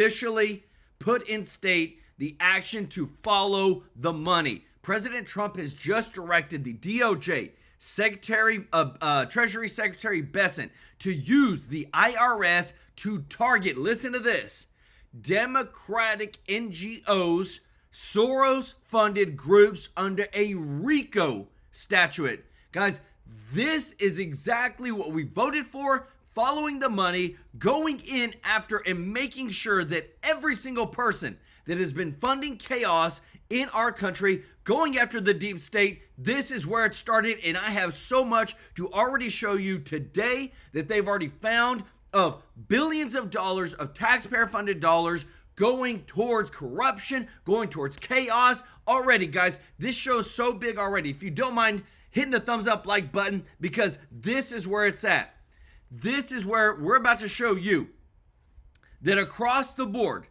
officially put in state the action to follow the money. President Trump has just directed the DOJ, Treasury Secretary Bessent, to use the IRS to target, listen to this, Democratic NGOs, Soros-funded groups under a RICO statute. Guys, this is exactly what we voted for, following the money, going in after and making sure that every single person that has been funding chaos in our country, going after the deep state, this is where it started. And I have so much to already show you today that they've already found of billions of dollars of taxpayer-funded dollars going towards corruption, going towards chaos already, guys. This show's so big already. If you don't mind hitting the thumbs up like button, because this is where it's at. This is where we're about to show you that across the board,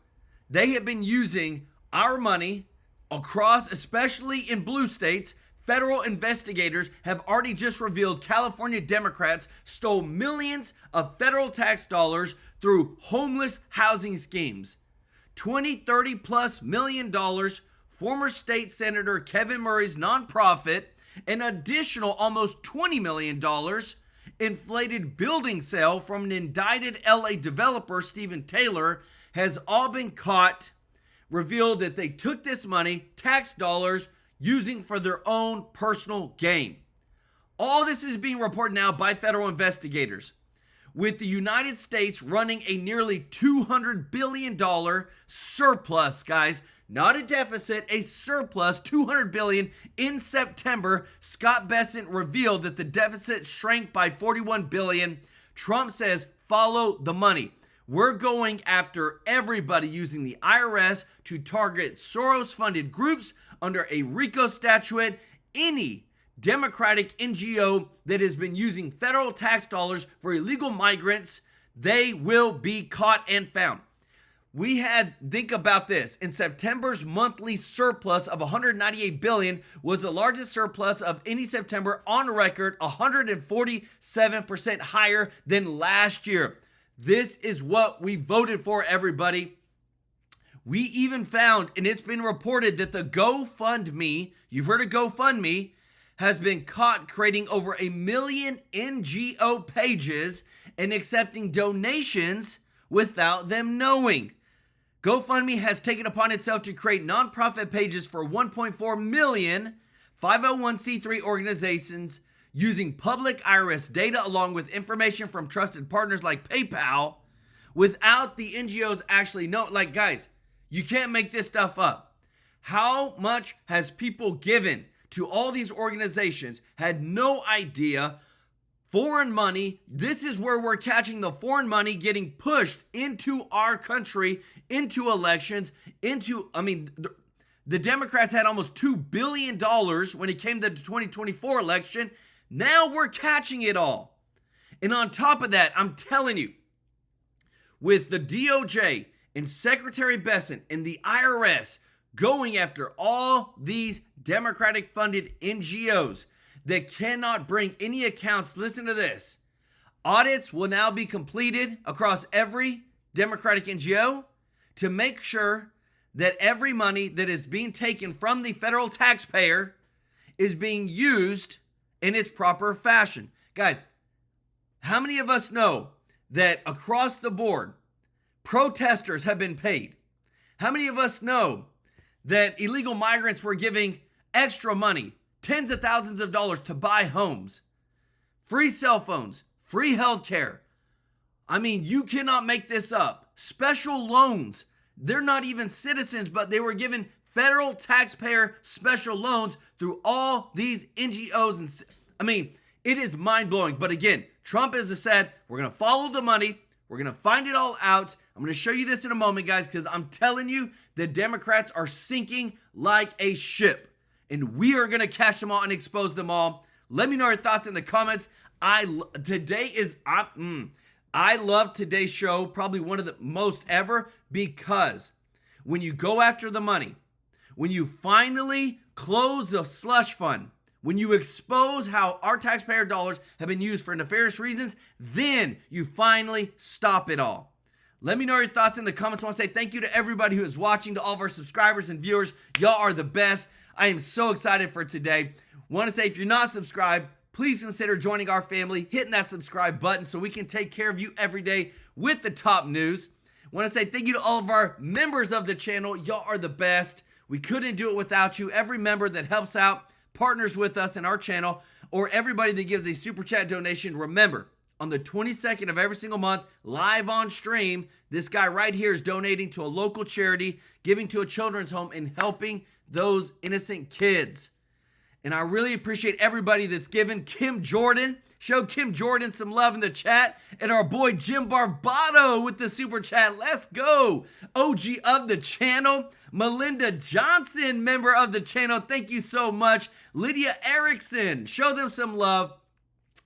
they have been using our money across, especially in blue states. Federal investigators have already just revealed California Democrats stole millions of federal tax dollars through homeless housing schemes. $20, $30+ million, former state senator Kevin Murray's nonprofit, an additional almost $20 million inflated building sale from an indicted LA developer, Stephen Taylor, has all been caught, revealed that they took this money, tax dollars, using for their own personal gain. All this is being reported now by federal investigators, with the United States running a nearly $200 billion surplus, guys. Not a deficit, a surplus, $200 billion. In September, Scott Bessent revealed that the deficit shrank by $41 billion. Trump says, follow the money. We're going after everybody using the IRS to target Soros-funded groups under a RICO statute. Any Democratic NGO that has been using federal tax dollars for illegal migrants, they will be caught and found. Think about this. In September's monthly surplus of $198 billion was the largest surplus of any September on record, 147% higher than last year. This is what we voted for, everybody. We even found, and it's been reported, that the GoFundMe, you've heard of GoFundMe, has been caught creating over 1 million NGO pages and accepting donations without them knowing. GoFundMe has taken upon itself to create nonprofit pages for 1.4 million 501c3 organizations using public IRS data along with information from trusted partners like PayPal without the NGOs actually know. Like, guys, you can't make this stuff up. How much has people given to all these organizations, had no idea? Foreign money, this is where we're catching the foreign money getting pushed into our country, into elections, the Democrats had almost $2 billion when it came to the 2024 election. Now we're catching it all. And on top of that, I'm telling you, with the DOJ and Secretary Bessent and the IRS going after all these Democratic-funded NGOs that cannot bring any accounts, listen to this. Audits will now be completed across every Democratic NGO to make sure that every money that is being taken from the federal taxpayer is being used in its proper fashion. Guys, how many of us know that across the board, protesters have been paid? How many of us know that illegal migrants were giving extra money, tens of thousands of dollars to buy homes, free cell phones, free health care? I mean, you cannot make this up. Special loans. They're not even citizens, but they were given federal taxpayer special loans through all these NGOs. And I mean, it is mind-blowing. But again, Trump has said, we're going to follow the money. We're going to find it all out. I'm going to show you this in a moment, guys, because I'm telling you, the Democrats are sinking like a ship. And we are going to catch them all and expose them all. Let me know your thoughts in the comments. I love today's show, probably one of the most ever, because when you go after the money, when you finally close the slush fund, when you expose how our taxpayer dollars have been used for nefarious reasons, then you finally stop it all. Let me know your thoughts in the comments. I want to say thank you to everybody who is watching, to all of our subscribers and viewers. Y'all are the best. I am so excited for today. Want to say, if you're not subscribed, please consider joining our family, hitting that subscribe button so we can take care of you every day with the top news. Want to say thank you to all of our members of the channel. Y'all are the best. We couldn't do it without you. Every member that helps out, partners with us in our channel, or everybody that gives a super chat donation, remember, on the 22nd of every single month, live on stream, this guy right here is donating to a local charity, giving to a children's home, and helping those innocent kids. And I really appreciate everybody that's given. Kim Jordan, show Kim Jordan some love in the chat. And our boy Jim Barbato with the super chat. Let's go. OG of the channel. Melinda Johnson, member of the channel. Thank you so much. Lydia Erickson, show them some love.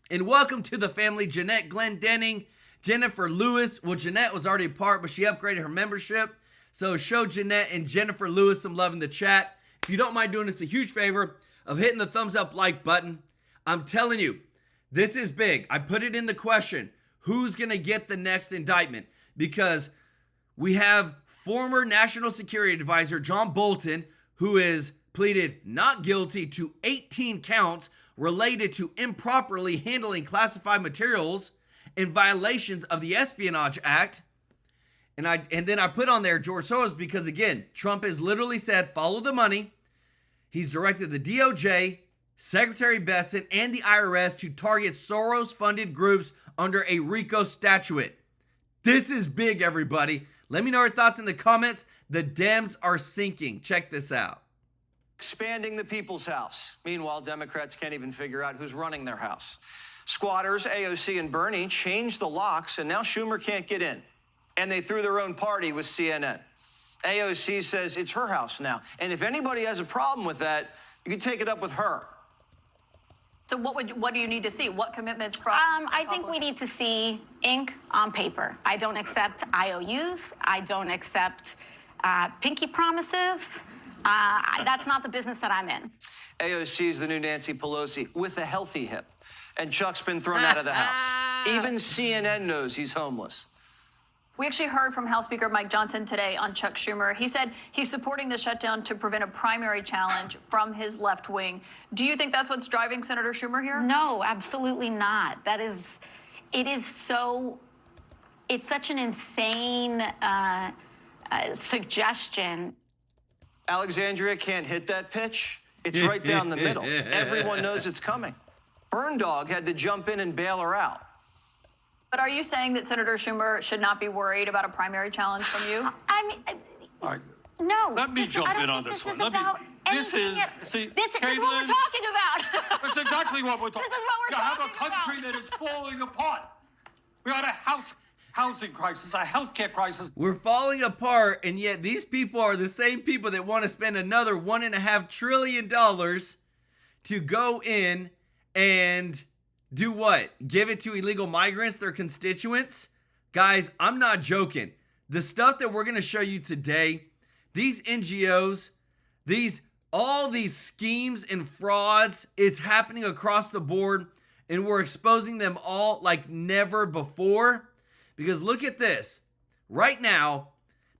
And welcome to the family, Jeanette Glendenning, Jennifer Lewis. Well, Jeanette was already a part, but she upgraded her membership. So show Jeanette and Jennifer Lewis some love in the chat. If you don't mind doing us a huge favor of hitting the thumbs up like button. I'm telling you, this is big. I put it in the question, who's going to get the next indictment? Because we have former National Security Advisor John Bolton, who is pleaded not guilty to 18 counts related to improperly handling classified materials in violations of the Espionage Act. And then I put on there George Soros because, again, Trump has literally said, follow the money. He's directed the DOJ, Secretary Bessent, and the IRS to target Soros-funded groups under a RICO statute. This is big, everybody. Let me know your thoughts in the comments. The Dems are sinking. Check this out. Expanding the people's house. Meanwhile, Democrats can't even figure out who's running their house. Squatters, AOC and Bernie changed the locks, and now Schumer can't get in. And they threw their own party with CNN. AOC says it's her house now. And if anybody has a problem with that, you can take it up with her. So what do you need to see? What commitments from? I think we need to see ink on paper. I don't accept IOUs. I don't accept pinky promises. That's not the business that I'm in. AOC is the new Nancy Pelosi with a healthy hip. And Chuck's been thrown out of the house. Even CNN knows he's homeless. We actually heard from House Speaker Mike Johnson today on Chuck Schumer. He said he's supporting the shutdown to prevent a primary challenge from his left wing. Do you think that's what's driving Senator Schumer here? No, absolutely not. It's such an insane suggestion. Alexandria can't hit that pitch. It's right down the middle. Everyone knows it's coming. Burn Dog had to jump in and bail her out. But are you saying that Senator Schumer should not be worried about a primary challenge from you? All right. No. Let me jump in on this one. This is what we're talking about. That's exactly what we're talking about. This is what we're You have talking a country that is falling apart. We got a housing crisis, a healthcare crisis. We're falling apart, and yet these people are the same people that want to spend another $1.5 trillion to go in and do what? Give it to illegal migrants, their constituents? Guys, I'm not joking. The stuff that we're going to show you today, these NGOs, all these schemes and frauds, it's happening across the board, and we're exposing them all like never before. Because look at this. Right now,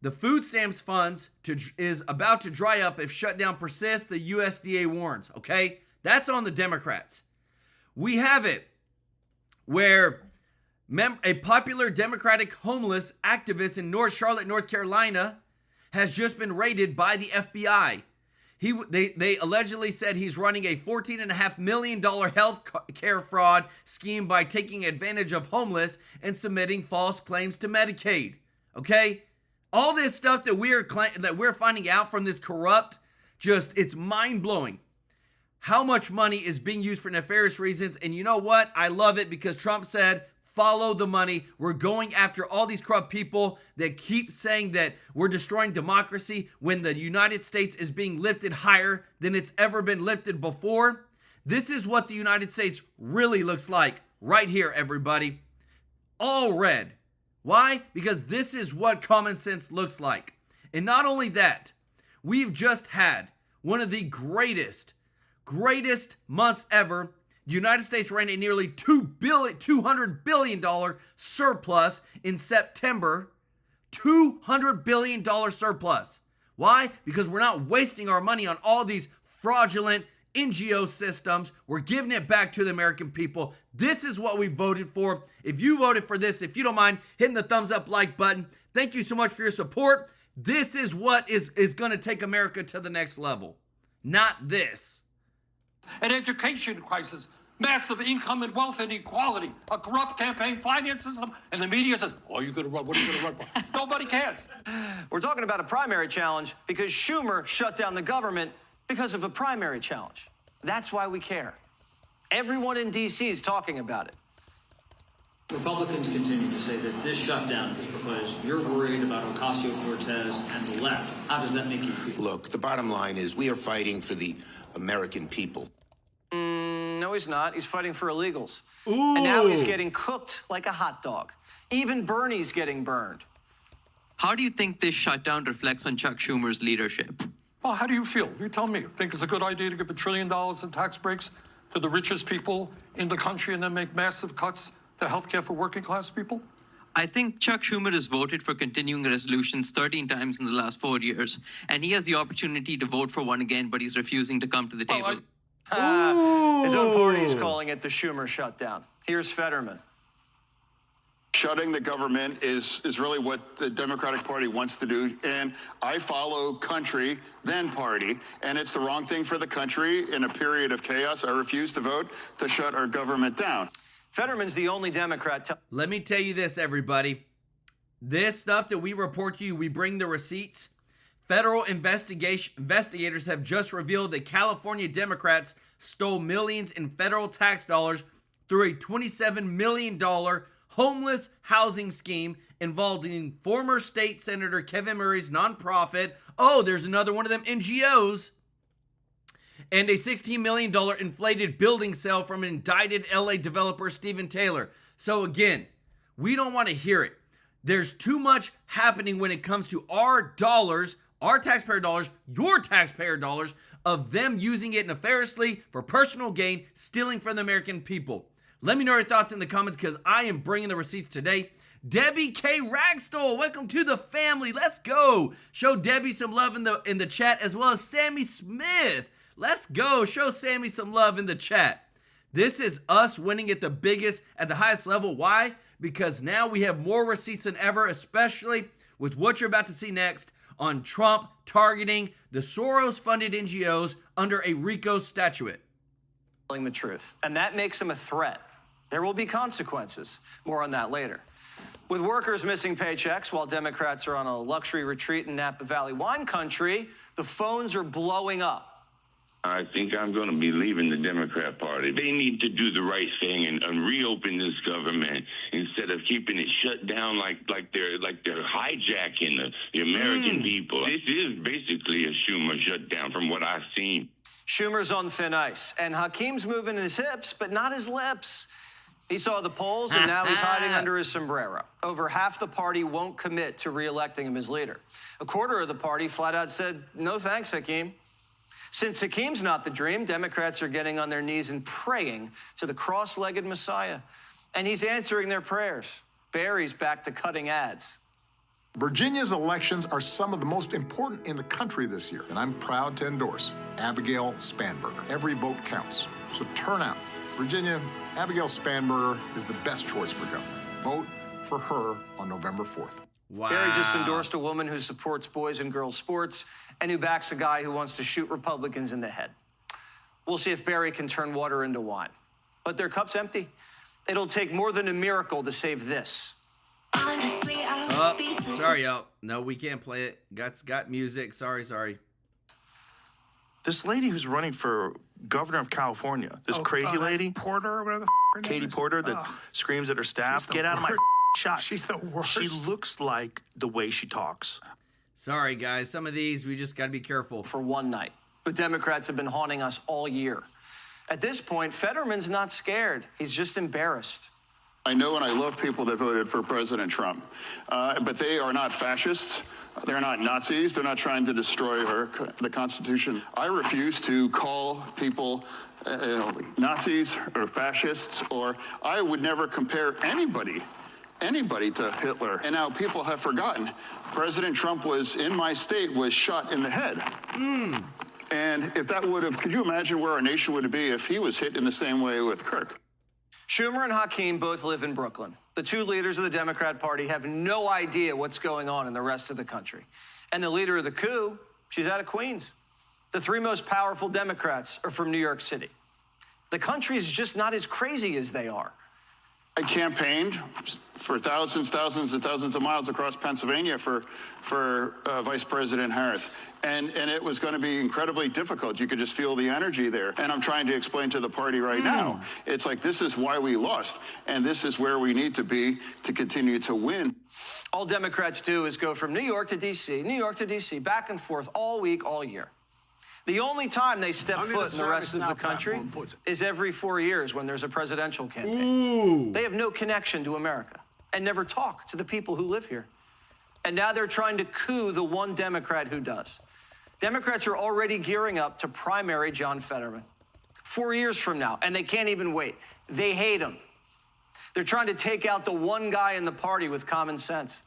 the food stamps funds is about to dry up if shutdown persists, the USDA warns, okay? That's on the Democrats. We have it where a popular Democratic homeless activist in North Charlotte, North Carolina, has just been raided by the FBI. They allegedly said he's running a $14.5 million health care fraud scheme by taking advantage of homeless and submitting false claims to Medicaid. Okay? All this stuff that we're finding out from this corrupt, it's mind-blowing. How much money is being used for nefarious reasons. And you know what? I love it because Trump said, follow the money. We're going after all these corrupt people that keep saying that we're destroying democracy when the United States is being lifted higher than it's ever been lifted before. This is what the United States really looks like right here, everybody. All red. Why? Because this is what common sense looks like. And not only that, we've just had one of the greatest months ever. The United States ran a nearly $200 billion surplus in September. $200 billion surplus. Why? Because we're not wasting our money on all these fraudulent NGO systems. We're giving it back to the American people. This is what we voted for. If you voted for this, if you don't mind hitting the thumbs up like button, thank you so much for your support. This is what is going to take America to the next level. Not this. An education crisis, massive income and wealth inequality, a corrupt campaign finance system, and the media says, oh, you're going to run. What are you going to run for? Nobody cares. We're talking about a primary challenge because Schumer shut down the government because of a primary challenge. That's why we care. Everyone in D.C. is talking about it. Republicans continue to say that this shutdown is because you're worried about Ocasio-Cortez and the left. How does that make you feel? Look, the bottom line is we are fighting for the American people. No, he's not. He's fighting for illegals. Ooh. And now he's getting cooked like a hot dog. Even Bernie's getting burned. How do you think this shutdown reflects on Chuck Schumer's leadership? Well, how do you feel? You tell me. Think it's a good idea to give $1 trillion in tax breaks to the richest people in the country and then make massive cuts to health care for working class people? I think Chuck Schumer has voted for continuing resolutions 13 times in the last 4 years, and he has the opportunity to vote for one again, but he's refusing to come to the table. His own party is calling it the Schumer shutdown. Here's Fetterman. Shutting the government is really what the Democratic Party wants to do. And I follow country, then party. And it's the wrong thing for the country. In a period of chaos, I refuse to vote to shut our government down. Fetterman's the only Democrat. Let me tell you this, everybody. This stuff that we report to you, we bring the receipts. Federal investigators have just revealed that California Democrats stole millions in federal tax dollars through a $27 million homeless housing scheme involving former state senator Kevin Murray's nonprofit. Oh, there's another one of them NGOs. And a $16 million inflated building sale from an indicted LA developer, Stephen Taylor. So again, we don't want to hear it. There's too much happening when it comes to our dollars, our taxpayer dollars, your taxpayer dollars, of them using it nefariously for personal gain, stealing from the American people. Let me know your thoughts in the comments because I am bringing the receipts today. Debbie K. Ragstall, welcome to the family. Let's go. Show Debbie some love in the chat, as well as Sammy Smith. Let's go. Show Sammy some love in the chat. This is us winning at the highest level. Why? Because now we have more receipts than ever, especially with what you're about to see next on Trump targeting the Soros-funded NGOs under a RICO statute. Telling the truth, and that makes him a threat. There will be consequences. More on that later. With workers missing paychecks while Democrats are on a luxury retreat in Napa Valley wine country, the phones are blowing up. I think I'm going to be leaving the Democrat Party. They need to do the right thing and reopen this government instead of keeping it shut down like they're hijacking the American people. This is basically a Schumer shutdown from what I've seen. Schumer's on thin ice, and Hakeem's moving his hips, but not his lips. He saw the polls, and now he's hiding under his sombrero. Over half the party won't commit to re-electing him as leader. A quarter of the party flat out said, no thanks, Hakeem. Since Hakeem's not the dream, Democrats are getting on their knees and praying to the cross-legged Messiah. And he's answering their prayers. Barry's back to cutting ads. Virginia's elections are some of the most important in the country this year, and I'm proud to endorse Abigail Spanberger. Every vote counts, so turn out. Virginia, Abigail Spanberger is the best choice for governor. Vote for her on November 4th. Wow. Barry just endorsed a woman who supports boys and girls sports and who backs a guy who wants to shoot Republicans in the head. We'll see if Barry can turn water into wine. But their cup's empty. It'll take more than a miracle to save this. Sorry, y'all. No, we can't play it. Got music. Sorry. This lady who's running for governor of California, this crazy lady, Porter or whatever Katie Porter, that screams at her staff, get out of my shot. She's the worst. She looks like the way she talks. Sorry, guys. Some of these, we just got to be careful. For one night. But Democrats have been haunting us all year. At this point, Fetterman's not scared. He's just embarrassed. I know and I love people that voted for President Trump, but they are not fascists. They're not Nazis. They're not trying to destroy the Constitution. I refuse to call people Nazis or fascists, or I would never compare anybody anybody to Hitler. And now people have forgotten. President Trump was in my state, was shot in the head. And if that would have, could you imagine where our nation would be if he was hit in the same way with Kirk? Schumer and Hakeem both live in Brooklyn. The two leaders of the Democrat Party have no idea what's going on in the rest of the country. And the leader of the coup, she's out of Queens. The three most powerful Democrats are from New York City. The country's just not as crazy as they are. I campaigned for thousands and thousands of miles across Pennsylvania for Vice President Harris. And it was going to be incredibly difficult. You could just feel the energy there. And I'm trying to explain to the party right now, it's like, this is why we lost. And this is where we need to be to continue to win. All Democrats do is go from New York to D.C., back and forth all week, all year. The only time they step foot in the rest of the country is every 4 years when there's a presidential campaign. They have no connection to America and never talk to the people who live here. And now they're trying to coup the one Democrat who does. Democrats are already gearing up to primary John Fetterman 4 years from now, and they can't even wait. They hate him. They're trying to take out the one guy in the party with common sense.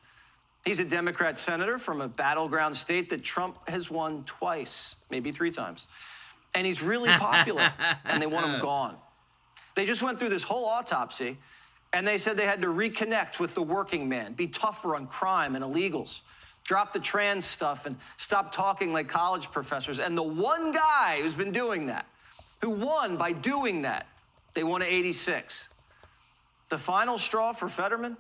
He's a Democrat senator from a battleground state that Trump has won twice, maybe 3 times. And he's really popular, and they want him gone. They just went through this whole autopsy, and they said they had to reconnect with the working man, be tougher on crime and illegals, drop the trans stuff, and stop talking like college professors. And the one guy who's been doing that, who won by doing that, they won at 86. The final straw for Fetterman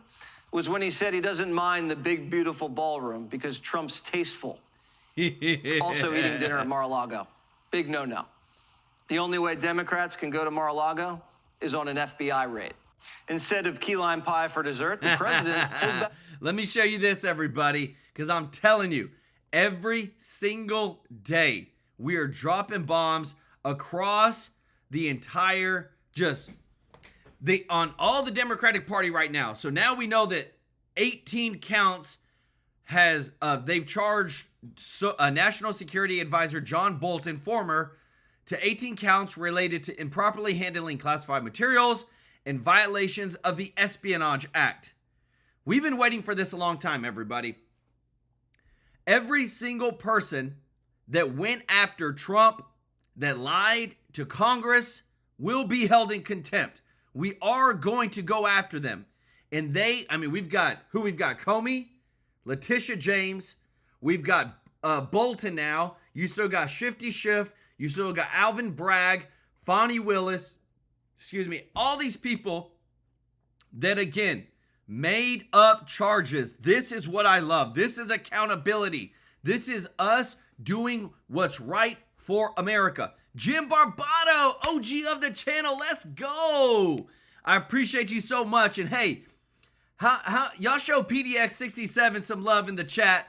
was when he said he doesn't mind the big, beautiful ballroom because Trump's tasteful. Also eating dinner at Mar-a-Lago. Big no-no. The only way Democrats can go to Mar-a-Lago is on an FBI raid. Instead of key lime pie for dessert, the president pulled back. Let me show you this, everybody, because I'm telling you, every single day we are dropping bombs across the entire, on all the Democratic Party right now. So now we know that 18 counts has, they've charged National Security Advisor John Bolton, former, to 18 counts related to improperly handling classified materials and violations of the Espionage Act. We've been waiting for this a long time, everybody. Every single person that went after Trump, that lied to Congress, will be held in contempt. We are going to go after them. And we've got Comey, Letitia James, we've got Bolton now, you still got Shifty Schiff, you still got Alvin Bragg, Fonnie Willis, all these people that, again, made up charges. This is what I love. This is accountability. This is us doing what's right for America. Jim Barbato, OG of the channel, let's go. I appreciate you so much. And hey, how y'all show PDX67 some love in the chat.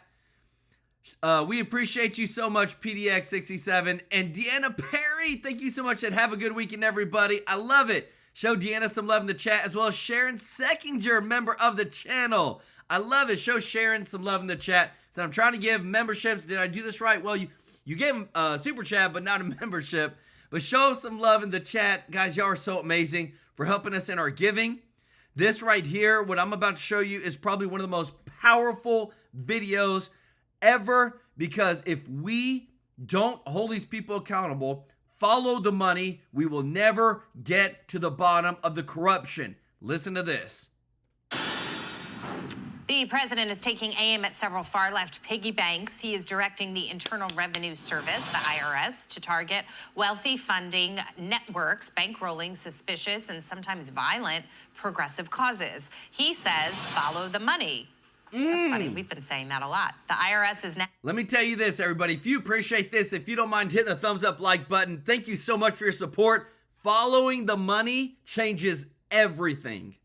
We appreciate you so much, PDX67. And Deanna Perry, thank you so much, and have a good weekend, everybody. I love it. Show Deanna some love in the chat, as well as Sharon Seckinger, member of the channel. I love it. Show Sharon some love in the chat. So I'm trying to give memberships. Did I do this right? Well, you gave them a super chat, but not a membership. But show some love in the chat. Guys, y'all are so amazing for helping us in our giving. This right here, what I'm about to show you, is probably one of the most powerful videos ever, because if we don't hold these people accountable, follow the money, we will never get to the bottom of the corruption. Listen to this. The president is taking aim at several far-left piggy banks. He is directing the Internal Revenue Service, the IRS, to target wealthy funding networks, bankrolling suspicious and sometimes violent progressive causes. He says, follow the money. That's funny. We've been saying that a lot. The IRS is now... Let me tell you this, everybody. If you appreciate this, if you don't mind hitting the thumbs up like button, thank you so much for your support. Following the money changes everything.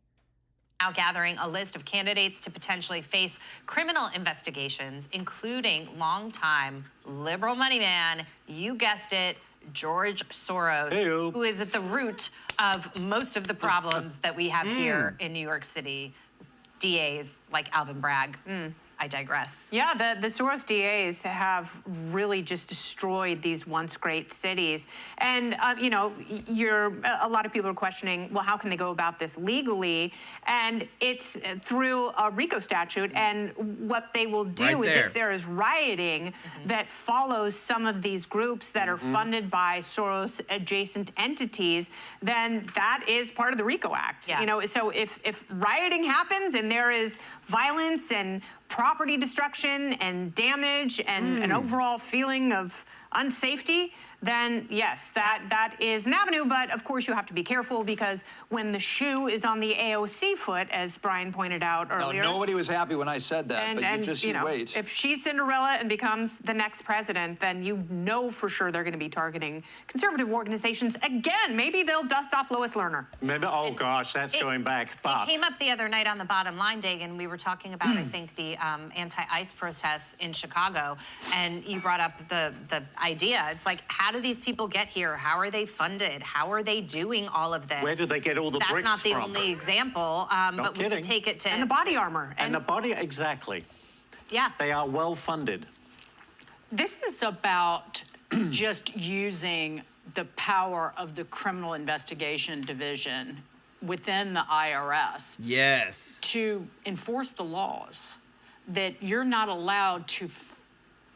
Now gathering a list of candidates to potentially face criminal investigations, including longtime liberal money man, you guessed it, George Soros, Heyo. who is at the root of most of the problems that we have here in New York City. DAs like Alvin Bragg. I digress. Yeah, the Soros DAs have really just destroyed these once great cities. And, you know, a lot of people are questioning, well, how can they go about this legally? And it's through a RICO statute. And what they will do is if there is rioting that follows some of these groups that are funded by Soros adjacent entities, then that is part of the RICO Act. You know, so if rioting happens and there is violence and property destruction and damage and an overall feeling of unsafety, then yes, that is an avenue. But of course, you have to be careful because when the shoe is on the AOC foot, as Brian pointed out earlier. No, nobody was happy when I said that, but you wait. If she's Cinderella and becomes the next president, then you know for sure they're going to be targeting conservative organizations again. Maybe they'll dust off Lois Lerner. Maybe. Oh gosh, that's going back. It came up the other night on the Bottom Line, Dagan. We were talking about, I think, the anti-ICE protests in Chicago, and you brought up the idea. It's like, how do these people get here? How are they funded? How are they doing all of this? Where do they get all the bricks from? That's not the only example, but we could take it to... And the body armor. And the body, exactly. Yeah. They are well funded. This is about just using the power of the Criminal Investigation Division within the IRS. Yes. To enforce the laws that you're not allowed to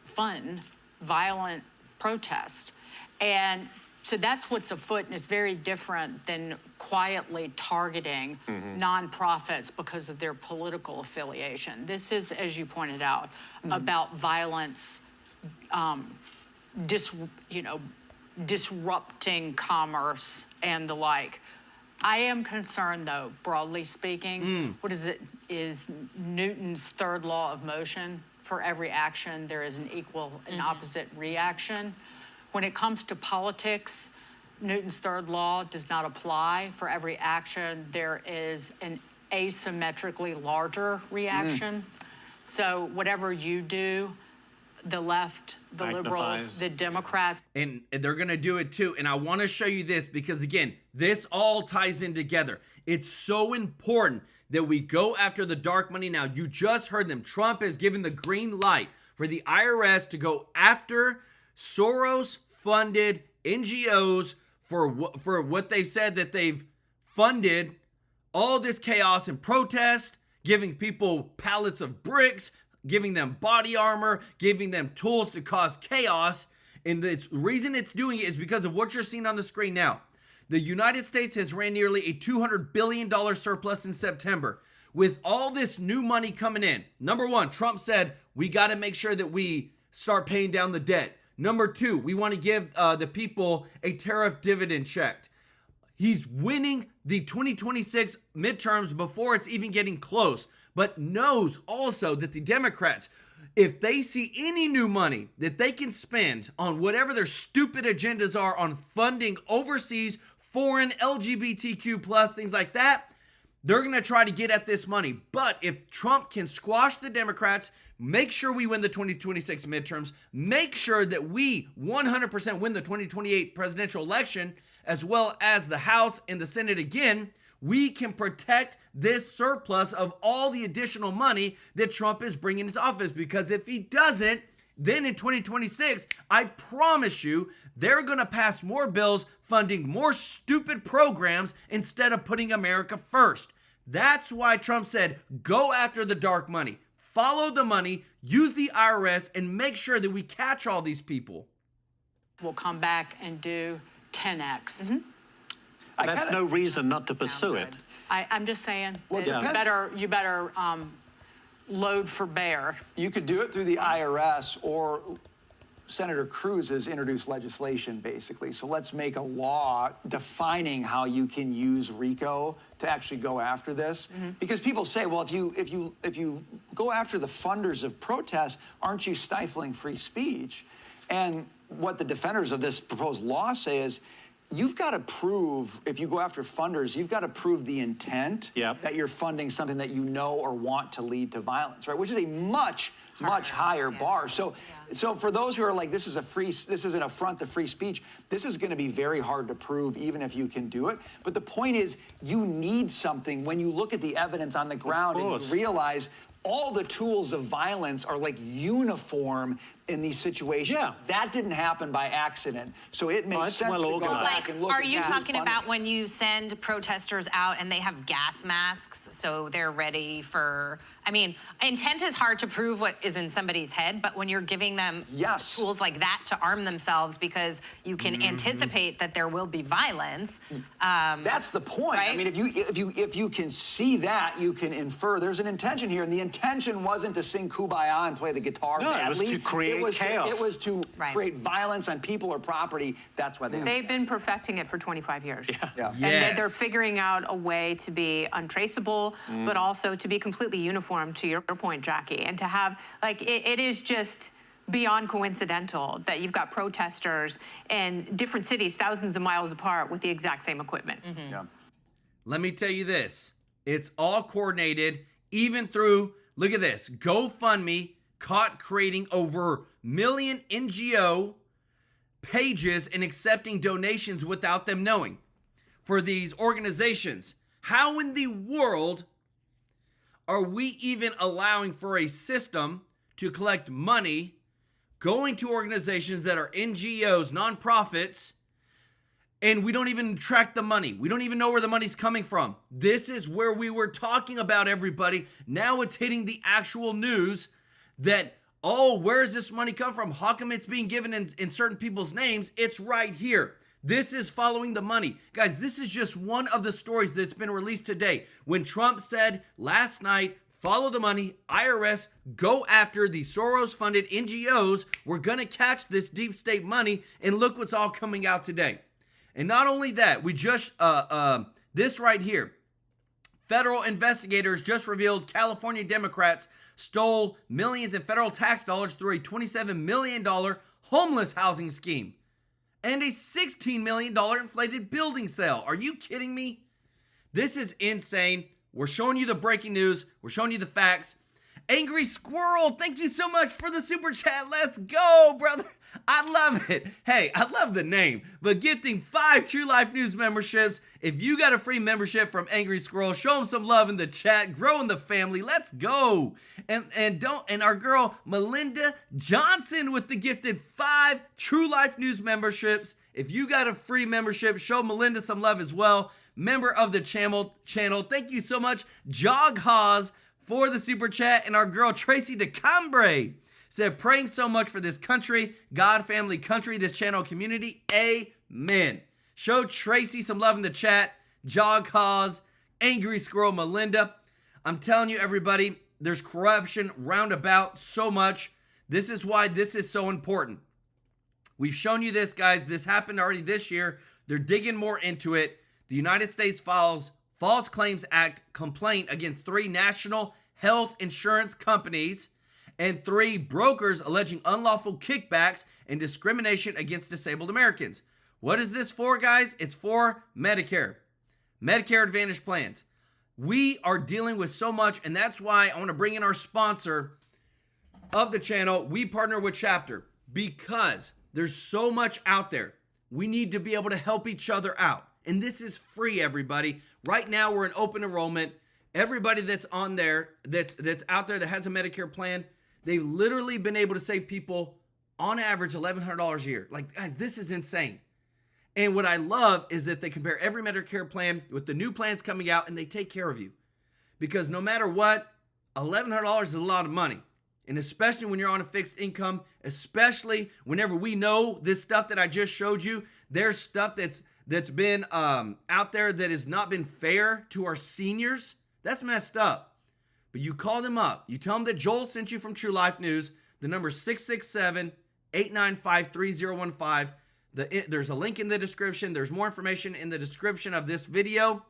fund violent protest. And so that's what's afoot, and it's very different than quietly targeting nonprofits because of their political affiliation. This is, as you pointed out, about violence, disrupting commerce and the like. I am concerned, though, broadly speaking, what is it, is Newton's third law of motion. For every action, there is an equal and opposite reaction. When it comes to politics, Newton's third law does not apply. For every action, there is an asymmetrically larger reaction. So whatever you do, the left, the liberals, the Democrats. And they're going to do it too. And I want to show you this because, again, this all ties in together. It's so important that we go after the dark money now. You just heard them. Trump has given the green light for the IRS to go after Soros-funded NGOs for what they've said that they've funded all this chaos and protest, giving people pallets of bricks, giving them body armor, giving them tools to cause chaos. And the reason it's doing it is because of what you're seeing on the screen now. The United States has ran nearly a $200 billion surplus in September. With all this new money coming in, number one, Trump said, we got to make sure that we start paying down the debt. Number two, we want to give the people a tariff dividend check. He's winning the 2026 midterms before it's even getting close, but knows also that the Democrats, if they see any new money that they can spend on whatever their stupid agendas are on funding overseas, foreign, LGBTQ plus, things like that, they're going to try to get at this money. But if Trump can squash the Democrats, make sure we win the 2026 midterms, make sure that we 100% win the 2028 presidential election, as well as the House and the Senate again, we can protect this surplus of all the additional money that Trump is bringing into office. Because if he doesn't, then in 2026, I promise you, they're going to pass more bills funding more stupid programs instead of putting America first. That's why Trump said, go after the dark money, follow the money, use the IRS, and make sure that we catch all these people. We'll come back and do 10X. That's no reason not to pursue it. I'm just saying, Well, you better load for bear. You could do it through the IRS, or Senator Cruz has introduced legislation, basically. So let's make a law defining how you can use RICO to actually go after this. Because people say, well, if you go after the funders of protests, aren't you stifling free speech? And what the defenders of this proposed law say is, you've got to prove, if you go after funders, you've got to prove the intent that you're funding something that you know or want to lead to violence, right? Which is a much higher bar. So for those who are like, this is an affront to free speech, this is going to be very hard to prove, even if you can do it. But the point is, you need something when you look at the evidence on the ground and you realize all the tools of violence are like uniform in these situations. Yeah. That didn't happen by accident. So it makes sense to go back and look Are at you who's talking funding about it. when you send protesters out and they have gas masks so they're ready for, I mean, intent is hard to prove what is in somebody's head, but when you're giving them tools like that to arm themselves because you can anticipate that there will be violence. That's the point. Right? I mean, if you can see that, you can infer there's an intention here, and the intention wasn't to sing Kumbaya and play the guitar No, badly. it was to create chaos. It was to create violence on people or property. That's why They've been perfecting it for 25 years. Yeah. And they're figuring out a way to be untraceable, but also to be completely uniform, to your point, Jackie, and to have, like, it is just beyond coincidental that you've got protesters in different cities, thousands of miles apart, with the exact same equipment. Let me tell you this. It's all coordinated, even through, look at this, GoFundMe caught creating over million NGO pages and accepting donations without them knowing for these organizations. How in the world are we even allowing for a system to collect money going to organizations that are NGOs, nonprofits, and we don't even track the money? We don't even know where the money's coming from. This is where we were talking about, everybody. Now it's hitting the actual news that, oh, where does this money come from? How come it's being given in certain people's names? It's right here. This is following the money. Guys, this is just one of the stories that's been released today. When Trump said last night, follow the money, IRS, go after the Soros-funded NGOs. We're going to catch this deep state money, and look what's all coming out today. And not only that, we just, this right here, federal investigators just revealed California Democrats stole millions in federal tax dollars through a $27 million homeless housing scheme and a $16 million inflated building sale. Are you kidding me? This is insane. We're showing you the breaking news. We're showing you the facts. Angry Squirrel, thank you so much for the super chat. Let's go, brother. I love it. Hey, I love the name, but gifting 5 TrueLife News memberships. If you got a free membership from Angry Squirrel, show him some love in the chat, growing the family. Let's go. And our girl Melinda Johnson with the gifted 5 TrueLife News memberships. If you got a free membership, show Melinda some love as well. Member of the channel. Thank you so much, Jog Haas, for the super chat. And our girl Tracy DeCambre said, praying so much for this country, God, family, country, this channel, community. Amen. Show Tracy some love in the chat. Jog Haas, Angry Squirrel, Melinda. I'm telling you, everybody, there's corruption roundabout so much. This is why this is so important. We've shown you this, guys. This happened already this year. They're digging more into it. The United States files False Claims Act complaint against 3 national health insurance companies and 3 brokers alleging unlawful kickbacks and discrimination against disabled Americans. What is this for, guys? It's for Medicare Advantage plans. We are dealing with so much, and that's why I want to bring in our sponsor of the channel. We partner with Chapter because there's so much out there. We need to be able to help each other out. And this is free, everybody. Right now, we're in open enrollment. Everybody that's on there, that's out there that has a Medicare plan, they've literally been able to save people, on average, $1,100 a year. Like, guys, this is insane. And what I love is that they compare every Medicare plan with the new plans coming out, and they take care of you. Because no matter what, $1,100 is a lot of money. And especially when you're on a fixed income, especially whenever we know this stuff that I just showed you, there's stuff that's been out there that has not been fair to our seniors. That's messed up. But you call them up. You tell them that Joel sent you from TrueLife News. The number is 667-895-3015. There's a link in the description. There's more information in the description of this video.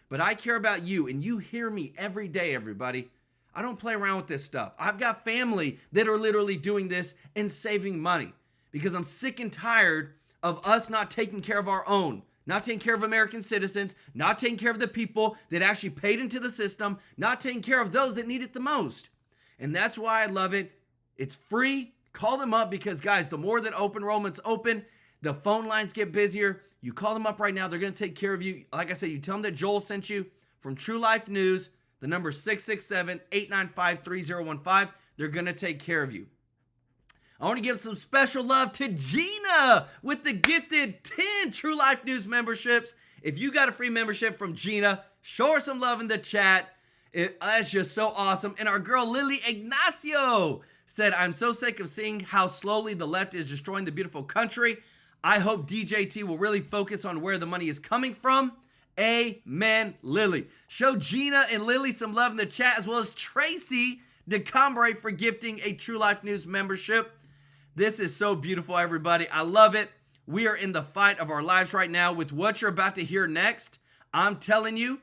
But I care about you, and you hear me every day, everybody. I don't play around with this stuff. I've got family that are literally doing this and saving money because I'm sick and tired of us not taking care of our own, not taking care of American citizens, not taking care of the people that actually paid into the system, not taking care of those that need it the most. And that's why I love it. It's free. Call them up because, guys, the more that open enrollment's open, the phone lines get busier. You call them up right now. They're going to take care of you. Like I said, you tell them that Joel sent you from TrueLife News. The number 667-895-3015. They're going to take care of you. I want to give some special love to Gina with the gifted 10 TrueLife News memberships. If you got a free membership from Gina, show her some love in the chat. That's just so awesome. And our girl Lily Ignacio said, I'm so sick of seeing how slowly the left is destroying the beautiful country. I hope DJT will really focus on where the money is coming from. Amen, Lily. Show Gina and Lily some love in the chat, as well as Tracy DeCombre for gifting a TrueLife News membership. This is so beautiful, everybody. I love it. We are in the fight of our lives right now with what you're about to hear next. I'm telling you,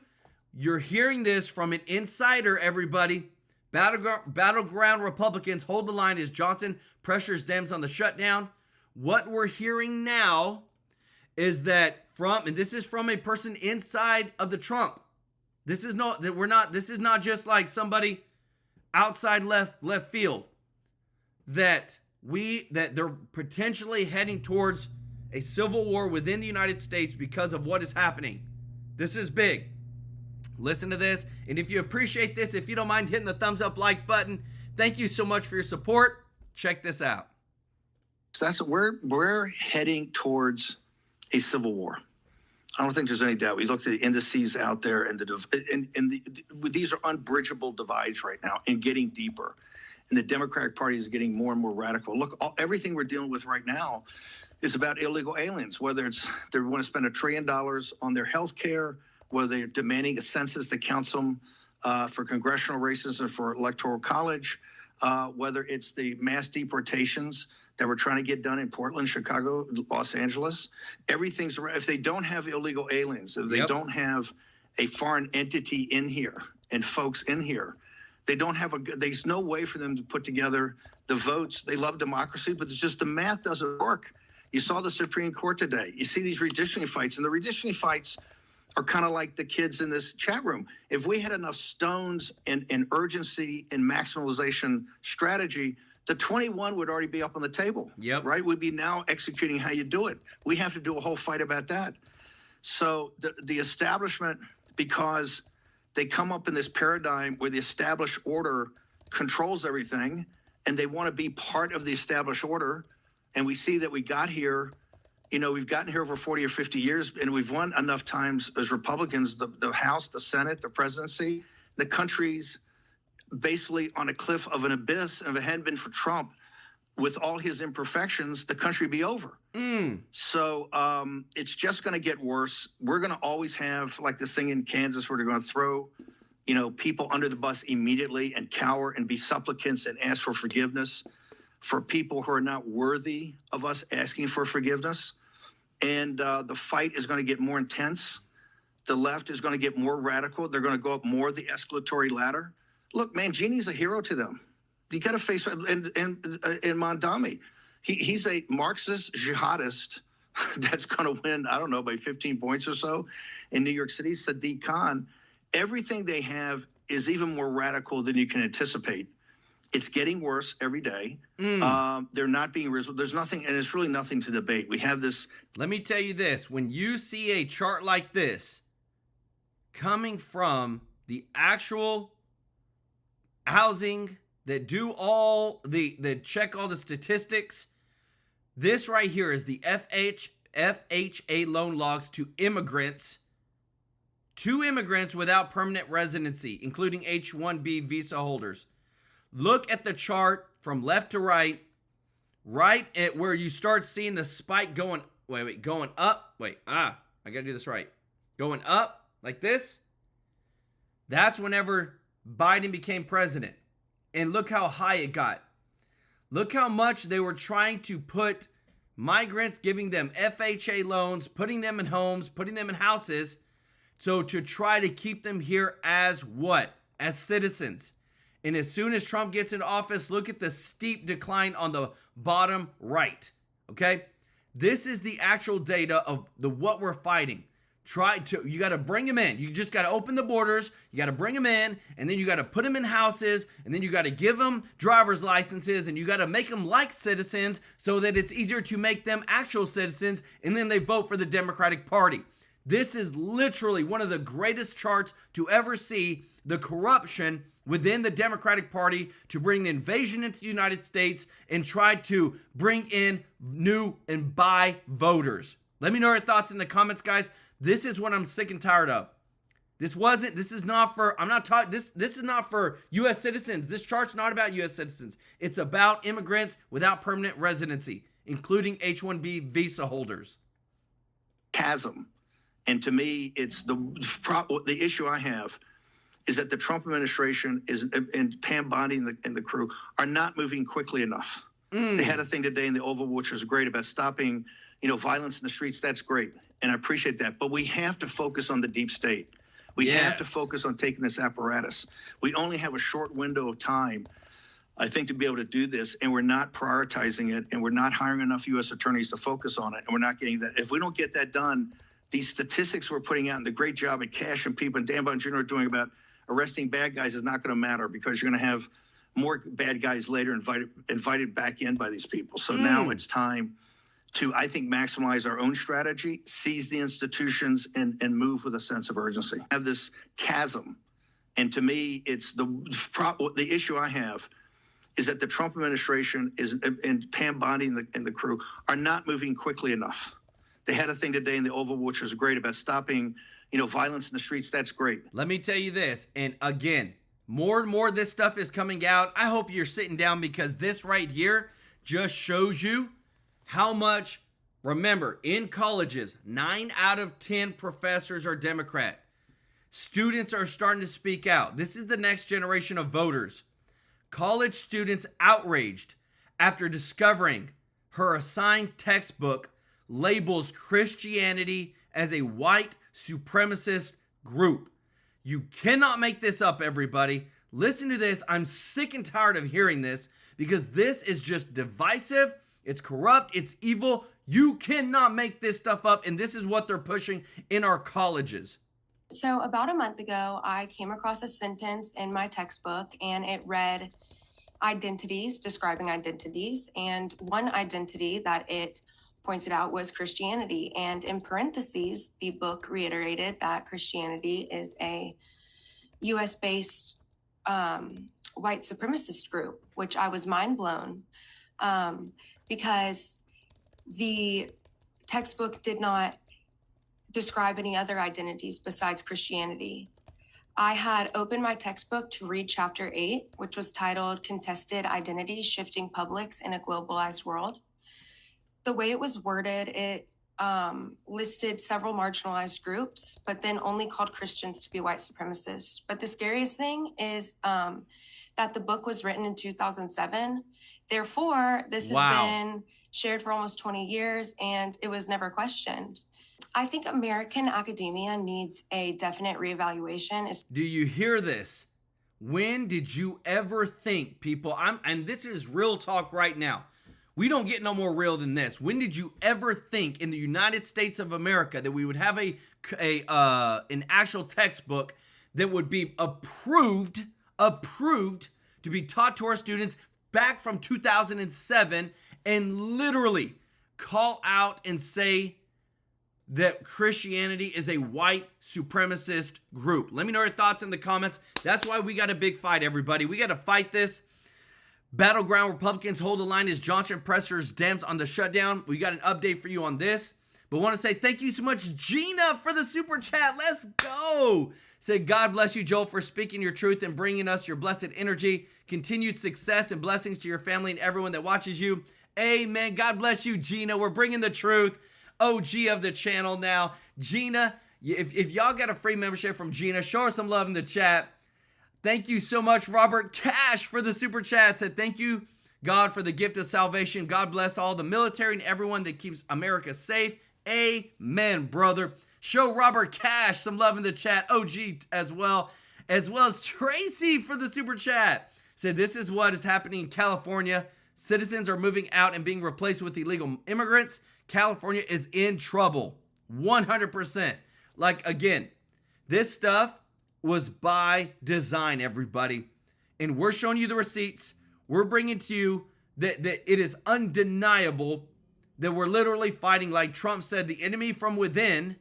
you're hearing this from an insider, everybody. Battleground Republicans hold the line as Johnson pressures Dems on the shutdown. What we're hearing now is that and this is from a person inside of the Trump. This is not just like somebody outside left field. That they're potentially heading towards a civil war within the United States because of what is happening. This is big. Listen to this. And if you appreciate this, if you don't mind hitting the thumbs up like button, thank you so much for your support. Check this out. We're heading towards a civil war. I don't think there's any doubt. We looked at the indices out there, and these are unbridgeable divides right now and getting deeper. And the Democratic Party is getting more and more radical. Look, everything we're dealing with right now is about illegal aliens, whether it's they want to spend $1 trillion on their health care, whether they're demanding a census that counts them for congressional races and for electoral college, whether it's the mass deportations that we're trying to get done in Portland, Chicago, Los Angeles. Everything's around. If they don't have illegal aliens, if they don't have a foreign entity in here and folks in here, there's no way for them to put together the votes. They love democracy, but it's just the math doesn't work. You saw the Supreme Court today. You see these redistricting fights, and the redistricting fights are kind of like the kids in this chat room. If we had enough stones and urgency and maximalization strategy, the 21 would already be up on the table. Yep. Right? We'd be now executing how you do it. We have to do a whole fight about that. So the establishment, because they come up in this paradigm where the established order controls everything, and they want to be part of the established order. And we see that we got here, we've gotten here over 40 or 50 years, and we've won enough times as Republicans, the House, the Senate, the presidency. The country's basically on a cliff of an abyss, and if it hadn't been for Trump, with all his imperfections, the country would be over. So it's just going to get worse. We're going to always have, like this thing in Kansas, where they're going to throw, people under the bus immediately and cower and be supplicants and ask for forgiveness for people who are not worthy of us asking for forgiveness. And the fight is going to get more intense. The left is going to get more radical. They're going to go up more the escalatory ladder. Look, Mangini's a hero to them. You got to face and Mondami. He's a Marxist jihadist that's going to win, I don't know, by 15 points or so in New York City. Sadiq Khan. Everything they have is even more radical than you can anticipate. It's getting worse every day. They're not being reasonable. There's nothing, and it's really nothing to debate. We have this. Let me tell you this. When you see a chart like this coming from the actual housing that do all that check all the statistics, this right here is the FHA loan logs to immigrants without permanent residency, including H-1B visa holders. Look at the chart from left to right at where you start seeing the spike going up. I gotta do this right. Going up like this. That's whenever Biden became president. And look how high it got. Look how much they were trying to put migrants, giving them FHA loans, putting them in homes, putting them in houses. So to try to keep them here as what? As citizens. And as soon as Trump gets into office, look at the steep decline on the bottom right. Okay? This is the actual data of what we're fighting. You got to bring them in. You just got to open the borders. You got to bring them in, and then you got to put them in houses, and then you got to give them driver's licenses, and you got to make them like citizens so that it's easier to make them actual citizens, and then they vote for the Democratic Party. This is literally one of the greatest charts to ever see the corruption within the Democratic Party to bring an invasion into the United States and try to bring in new and buy voters. Let me know your thoughts in the comments, guys. This is what I'm sick and tired of. This is not for U.S. citizens. This chart's not about U.S. citizens. It's about immigrants without permanent residency, including H-1B visa holders. Chasm. And to me, it's the issue I have is that the Trump administration and Pam Bondi and the crew are not moving quickly enough. They had a thing today in the Oval, which was great, about stopping, violence in the streets. That's great, and I appreciate that. But we have to focus on the deep state. We have to focus on taking this apparatus. We only have a short window of time, I think, to be able to do this, and we're not prioritizing it, and we're not hiring enough U.S. attorneys to focus on it, and we're not getting that. If we don't get that done, these statistics we're putting out and the great job at Cash and people and Dan Bongino are doing about arresting bad guys is not going to matter, because you're going to have more bad guys later invited back in by these people. So now it's time to, I think, maximize our own strategy, seize the institutions, and move with a sense of urgency. Have this chasm. And to me, it's the issue I have is that the Trump administration and Pam Bondi and the crew are not moving quickly enough. They had a thing today in the Oval, which was great, about stopping, violence in the streets. That's great. Let me tell you this, and again, more and more of this stuff is coming out. I hope you're sitting down, because this right here just shows you how much, remember, in colleges, 9 out of 10 professors are Democrat. Students are starting to speak out. This is the next generation of voters. College students outraged after discovering her assigned textbook labels Christianity as a white supremacist group. You cannot make this up, everybody. Listen to this. I'm sick and tired of hearing this, because this is just divisive. It's corrupt. It's evil. You cannot make this stuff up, and this is what they're pushing in our colleges. So about a month ago, I came across a sentence in my textbook, and it read identities, describing identities, and one identity that it pointed out was Christianity. And in parentheses, the book reiterated that Christianity is a US-based white supremacist group, which I was mind blown, because the textbook did not describe any other identities besides Christianity. I had opened my textbook to read Chapter 8, which was titled Contested Identities, Shifting Publics in a Globalized World. The way it was worded, it listed several marginalized groups, but then only called Christians to be white supremacists. But the scariest thing is that the book was written in 2007. Therefore, this has been shared for almost 20 years, and it was never questioned. I think American academia needs a definite reevaluation. Do you hear this? When did you ever think, people, and this is real talk right now, we don't get no more real than this. When did you ever think in the United States of America that we would have an actual textbook that would be approved to be taught to our students back from 2007 and literally call out and say that Christianity is a white supremacist group? Let me know your thoughts in the comments. That's why we got a big fight, everybody. We got to fight this. Battleground Republicans hold the line as Johnson pressures Dems on the shutdown. We got an update for you on this. But want to say thank you so much, Gina, for the super chat. Let's go. Said, God bless you, Joel, for speaking your truth and bringing us your blessed energy. Continued success and blessings to your family and everyone that watches you. Amen. God bless you, Gina. We're bringing the truth. OG of the channel now. Gina, if y'all got a free membership from Gina, show her some love in the chat. Thank you so much, Robert Cash, for the super chat. Said, thank you, God, for the gift of salvation. God bless all the military and everyone that keeps America safe. Amen, brother. Show Robert Cash some love in the chat. OG as well as Tracy for the super chat. Said, this is what is happening in California. Citizens are moving out and being replaced with illegal immigrants. California is in trouble. 100%. Like, again, this stuff was by design, everybody. And we're showing you the receipts. We're bringing to you that it is undeniable that we're literally fighting, like Trump said, the enemy from within,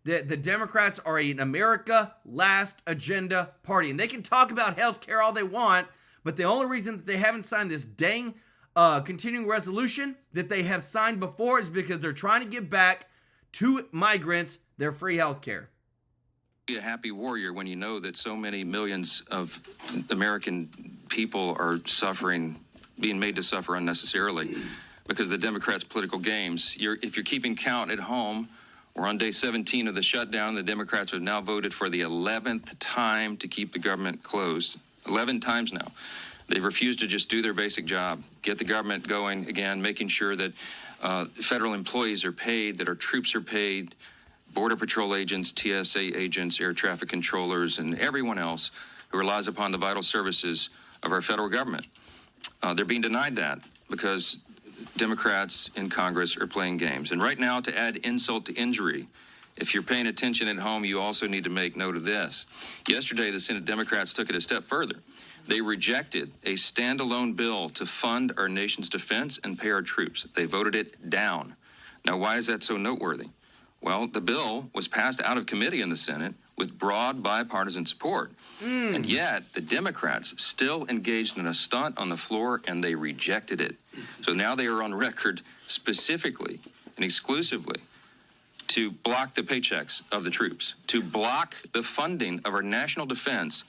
that the Democrats are an America last agenda party. And they can talk about health care all they want, but the only reason that they haven't signed this dang continuing resolution that they have signed before is because they're trying to give back to migrants their free health care. Be a happy warrior when you know that so many millions of American people are suffering, being made to suffer unnecessarily because of the Democrats' political games. If you're keeping count at home, we're on day 17 of the shutdown. The Democrats have now voted for the 11th time to keep the government closed. 11 times now. They've refused to just do their basic job, get the government going again, making sure that federal employees are paid, that our troops are paid, Border Patrol agents, TSA agents, air traffic controllers, and everyone else who relies upon the vital services of our federal government. They're being denied that because Democrats in Congress are playing games. And right now, to add insult to injury, if you're paying attention at home, you also need to make note of this. Yesterday, the Senate Democrats took it a step further. They rejected a standalone bill to fund our nation's defense and pay our troops. They voted it down. Now, why is that so noteworthy? Well, the bill was passed out of committee in the Senate with broad bipartisan support. And yet, the Democrats still engaged in a stunt on the floor, and they rejected it. So now they are on record specifically and exclusively to block the paychecks of the troops, to block the funding of our national defense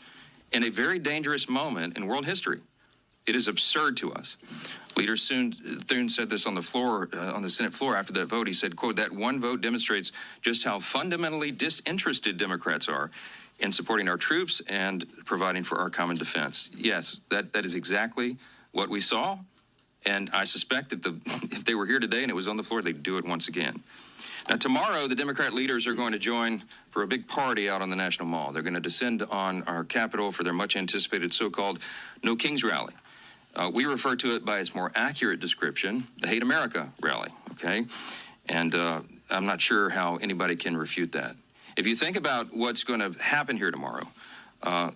in a very dangerous moment in world history. It is absurd to us. Leader Toons said this on the floor, on the Senate floor after that vote. He said, quote, "That one vote demonstrates just how fundamentally disinterested Democrats are in supporting our troops and providing for our common defense." Yes, that is exactly what we saw. And I suspect that if they were here today and it was on the floor, they'd do it once again. Now, tomorrow, the Democrat leaders are going to join for a big party out on the National Mall. They're going to descend on our Capitol for their much-anticipated so-called No Kings rally. We refer to it by its more accurate description, the Hate America rally, okay? And I'm not sure how anybody can refute that. If you think about what's going to happen here tomorrow,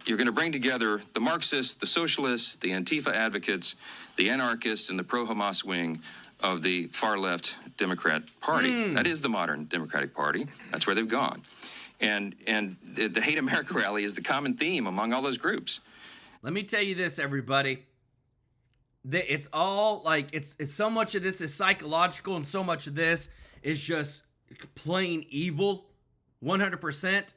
you're going to bring together the Marxists, the socialists, the Antifa advocates, the anarchists, and the pro-Hamas wing of the far-left Democrat Party. That is the modern Democratic Party. That's where they've gone. And the Hate America rally is the common theme among all those groups. Let me tell you this, everybody. It's all like, it's so much of this is psychological and so much of this is just plain evil, 100%.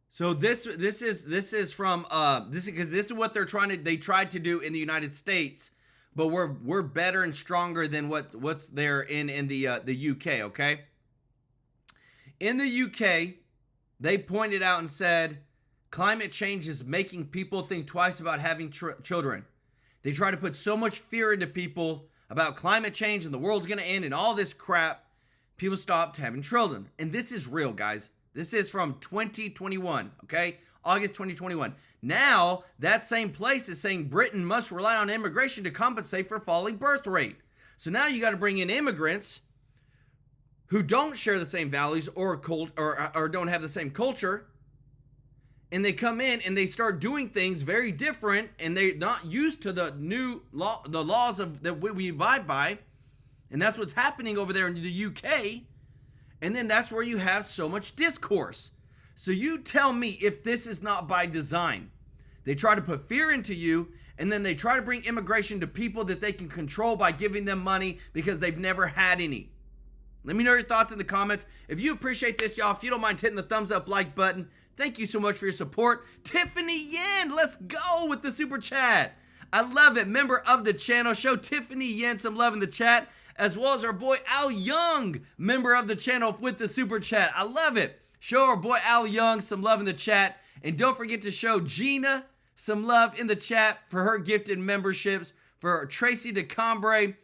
So this is from this is what they tried to do in the United States, but we're better and stronger than what's there in the UK, okay? In the UK, they pointed out and said climate change is making people think twice about having children. They try to put so much fear into people about climate change and the world's going to end and all this crap. People stopped having children. And this is real, guys. This is from 2021, okay? August 2021. Now, that same place is saying Britain must rely on immigration to compensate for falling birth rate. So now you got to bring in immigrants who don't share the same values or don't have the same culture. And they come in and they start doing things very different, and they're not used to the new law, the laws that we abide by. And that's what's happening over there in the UK. And then that's where you have so much discourse. So you tell me if this is not by design. They try to put fear into you, and then they try to bring immigration to people that they can control by giving them money because they've never had any. Let me know your thoughts in the comments. If you appreciate this, y'all, if you don't mind hitting the thumbs up like button, thank you so much for your support. Tiffany Yen, let's go with the super chat. I love it. Member of the channel. Show Tiffany Yen some love in the chat, as well as our boy Al Young, member of the channel with the super chat. I love it. Show our boy Al Young some love in the chat. And don't forget to show Gina some love in the chat for her gifted memberships, for Tracy DeCombre,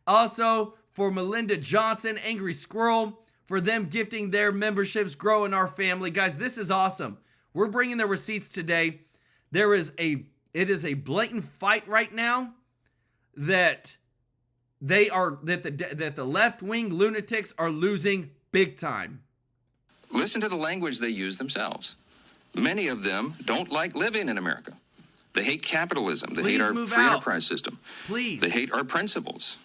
also for Melinda Johnson, Angry Squirrel, for them gifting their memberships, growing our family. Guys, this is awesome. We're bringing the receipts today. It is a blatant fight right now that the left-wing lunatics are losing big time. Listen to the language they use themselves. Many of them don't like living in America. They hate capitalism. They hate our free enterprise system. Please. They hate our principles.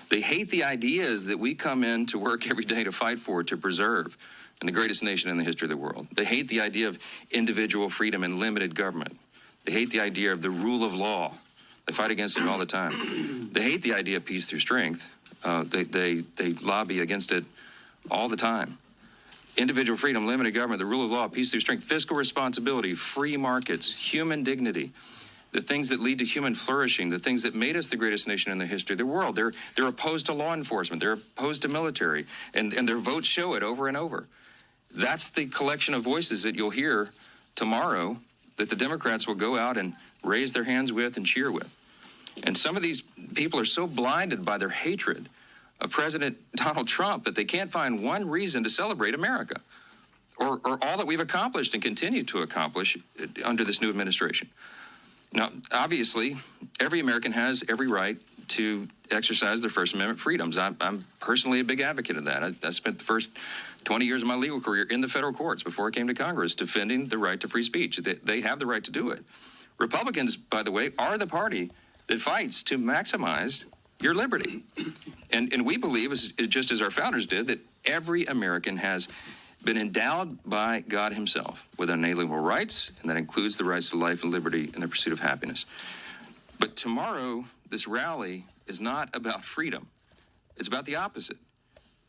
They hate the ideas that we come in to work every day to fight for, to preserve, in the greatest nation in the history of the world. They hate the idea of individual freedom and limited government. They hate the idea of the rule of law. They fight against it all the time. They hate the idea of peace through strength. They lobby against it all the time. Individual freedom, limited government, the rule of law, peace through strength, fiscal responsibility, free markets, human dignity, the things that lead to human flourishing, the things that made us the greatest nation in the history of the world. They're opposed to law enforcement. They're opposed to military. And their votes show it over and over. That's the collection of voices that you'll hear tomorrow that the Democrats will go out and raise their hands with and cheer with. And some of these people are so blinded by their hatred of President Donald Trump that they can't find one reason to celebrate America or all that we've accomplished and continue to accomplish under this new administration. Now, obviously, every American has every right to exercise their First Amendment freedoms. I'm personally a big advocate of that. I spent the first 20 years of my legal career in the federal courts before I came to Congress defending the right to free speech. They have the right to do it. Republicans, by the way, are the party that fights to maximize your liberty. And we believe, just as our founders did, that every American has been endowed by God himself with unalienable rights, and that includes the rights to life and liberty and the pursuit of happiness. But tomorrow, this rally is not about freedom. It's about the opposite.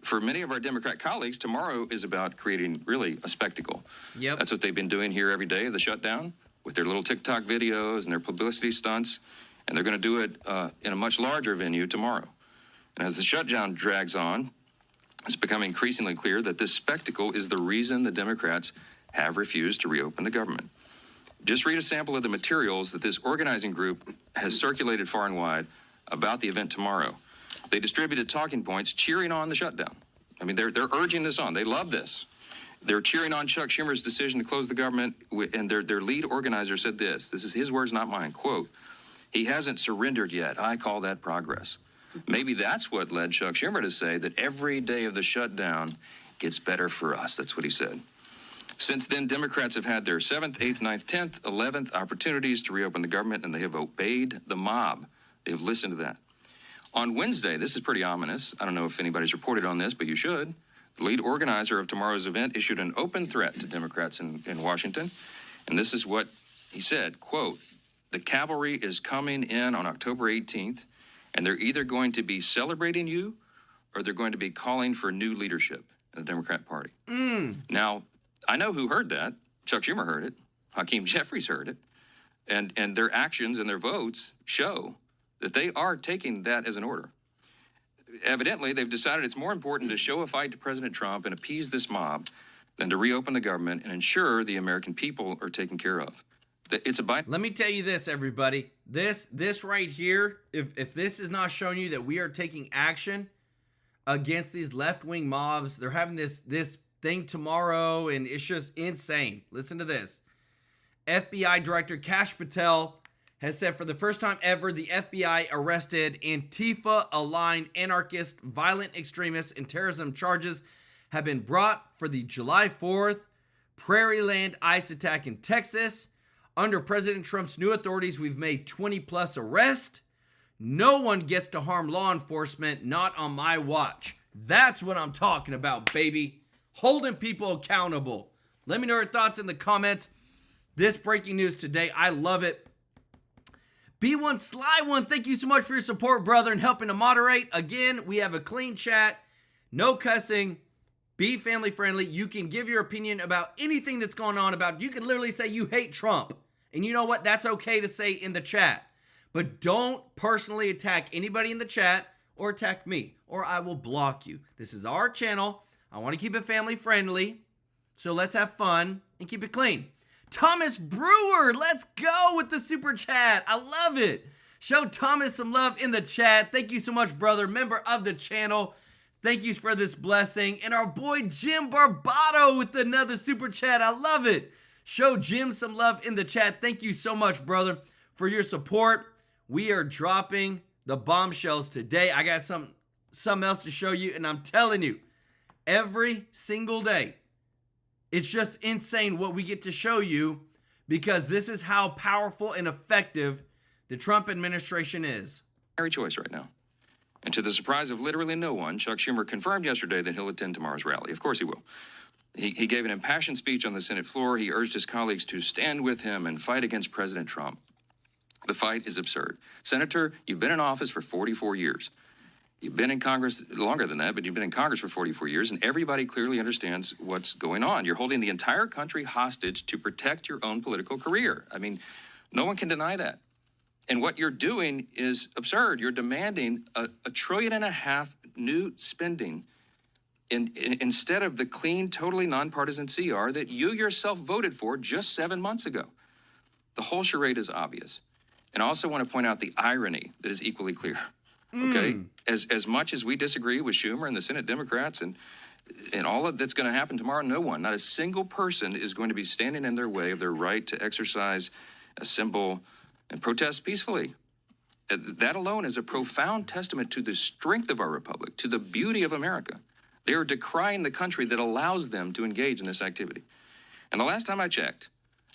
For many of our Democrat colleagues, tomorrow is about creating really a spectacle. Yep. That's what they've been doing here every day of the shutdown with their little TikTok videos and their publicity stunts. And they're going to do it in a much larger venue tomorrow. And as the shutdown drags on, it's becoming increasingly clear that this spectacle is the reason the Democrats have refused to reopen the government. Just read a sample of the materials that this organizing group has circulated far and wide about the event tomorrow. They distributed talking points cheering on the shutdown. I mean, they're urging this on. They love this. They're cheering on Chuck Schumer's decision to close the government, and their lead organizer said this. This is his words, not mine. Quote, "He hasn't surrendered yet. I call that progress." Maybe that's what led Chuck Schumer to say that every day of the shutdown gets better for us. That's what he said. Since then, Democrats have had their 7th, 8th, 9th, 10th, 11th opportunities to reopen the government, and they have obeyed the mob. They have listened to that. On Wednesday, this is pretty ominous. I don't know if anybody's reported on this, but you should. The lead organizer of tomorrow's event issued an open threat to Democrats in Washington, and this is what he said, quote, "The cavalry is coming in on October 18th, and they're either going to be celebrating you or they're going to be calling for new leadership in the Democrat Party." Now, I know who heard that. Chuck Schumer heard it. Hakeem Jeffries heard it. And their actions and their votes show that they are taking that as an order. Evidently, they've decided it's more important to show a fight to President Trump and appease this mob than to reopen the government and ensure the American people are taken care of. It's a Let me tell you this, everybody. This right here, if this is not showing you that we are taking action against these left-wing mobs, they're having this thing tomorrow, and it's just insane. Listen to this. FBI Director Kash Patel has said for the first time ever, the FBI arrested Antifa-aligned anarchist, violent extremists, and terrorism charges have been brought for the July 4th Prairieland ICE attack in Texas. Under President Trump's new authorities, we've made 20-plus arrests. No one gets to harm law enforcement, not on my watch. That's what I'm talking about, baby. Holding people accountable. Let me know your thoughts in the comments. This breaking news today, I love it. B1 Sly One, thank you so much for your support, brother, and helping to moderate. Again, we have a clean chat, no cussing. Be family friendly. You can give your opinion about anything that's going on about. You can literally say you hate Trump. And you know what? That's okay to say in the chat. But don't personally attack anybody in the chat or attack me, or I will block you. This is our channel. I want to keep it family friendly. So let's have fun and keep it clean. Thomas Brewer, let's go with the super chat. I love it. Show Thomas some love in the chat. Thank you so much, brother. Member of the channel. Thank you for this blessing. And our boy Jim Barbato with another super chat. I love it. Show Jim some love in the chat. Thank you so much, brother, for your support. We are dropping the bombshells today. I got something else to show you, and I'm telling you, every single day, it's just insane what we get to show you, because this is how powerful and effective the Trump administration is. Choice right now. And to the surprise of literally no one, Chuck Schumer confirmed yesterday that he'll attend tomorrow's rally. Of course he will. He gave an impassioned speech on the Senate floor. He urged his colleagues to stand with him and fight against President Trump. The fight is absurd. Senator, you've been in office for 44 years. You've been in Congress longer than that, but you've been in Congress for 44 years, and everybody clearly understands what's going on. You're holding the entire country hostage to protect your own political career. I mean, no one can deny that. And what you're doing is absurd. You're demanding $1.5 trillion new spending instead of the clean, totally nonpartisan CR that you yourself voted for just 7 months ago. The whole charade is obvious. And I also want to point out the irony that is equally clear. Okay? As much as we disagree with Schumer and the Senate Democrats and all of that's going to happen tomorrow, no one, not a single person is going to be standing in their way of their right to exercise, assemble, and protest peacefully. That alone is a profound testament to the strength of our republic, to the beauty of America. They are decrying the country that allows them to engage in this activity. And the last time I checked,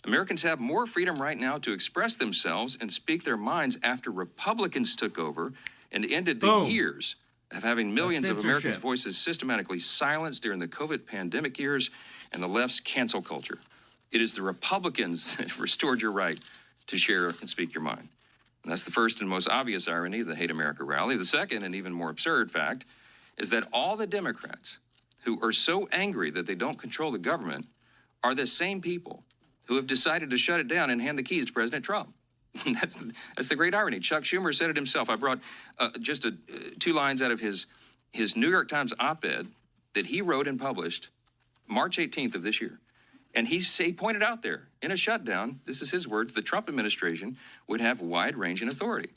Americans have more freedom right now to express themselves and speak their minds after Republicans took over and ended the years of having millions of Americans' voices systematically silenced during the COVID pandemic years and the left's cancel culture. It is the Republicans that restored your right to share and speak your mind. And that's the first and most obvious irony of the Hate America rally. The second and even more absurd fact is that all the Democrats who are so angry that they don't control the government are the same people who have decided to shut it down and hand the keys to President Trump. That's the great irony. Chuck Schumer said it himself. I brought just two lines out of his New York Times op-ed that he wrote and published March 18th of this year. And he pointed out there, in a shutdown, this is his words, the Trump administration would have wide-ranging authority.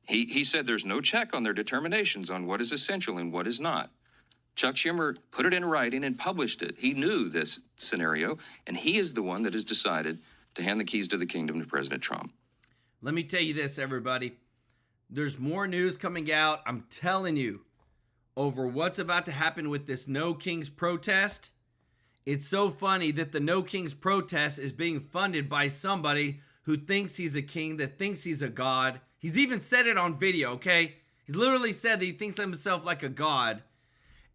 He said there's no check on their determinations on what is essential and what is not. Chuck Schumer put it in writing and published it. He knew this scenario, and he is the one that has decided to hand the keys to the kingdom to President Trump. Let me tell you this, everybody. There's more news coming out, I'm telling you, over what's about to happen with this No Kings protest. It's so funny that the No Kings protest is being funded by somebody who thinks he's a king, that thinks he's a god. He's even said it on video, okay? He's literally said that he thinks of himself like a god.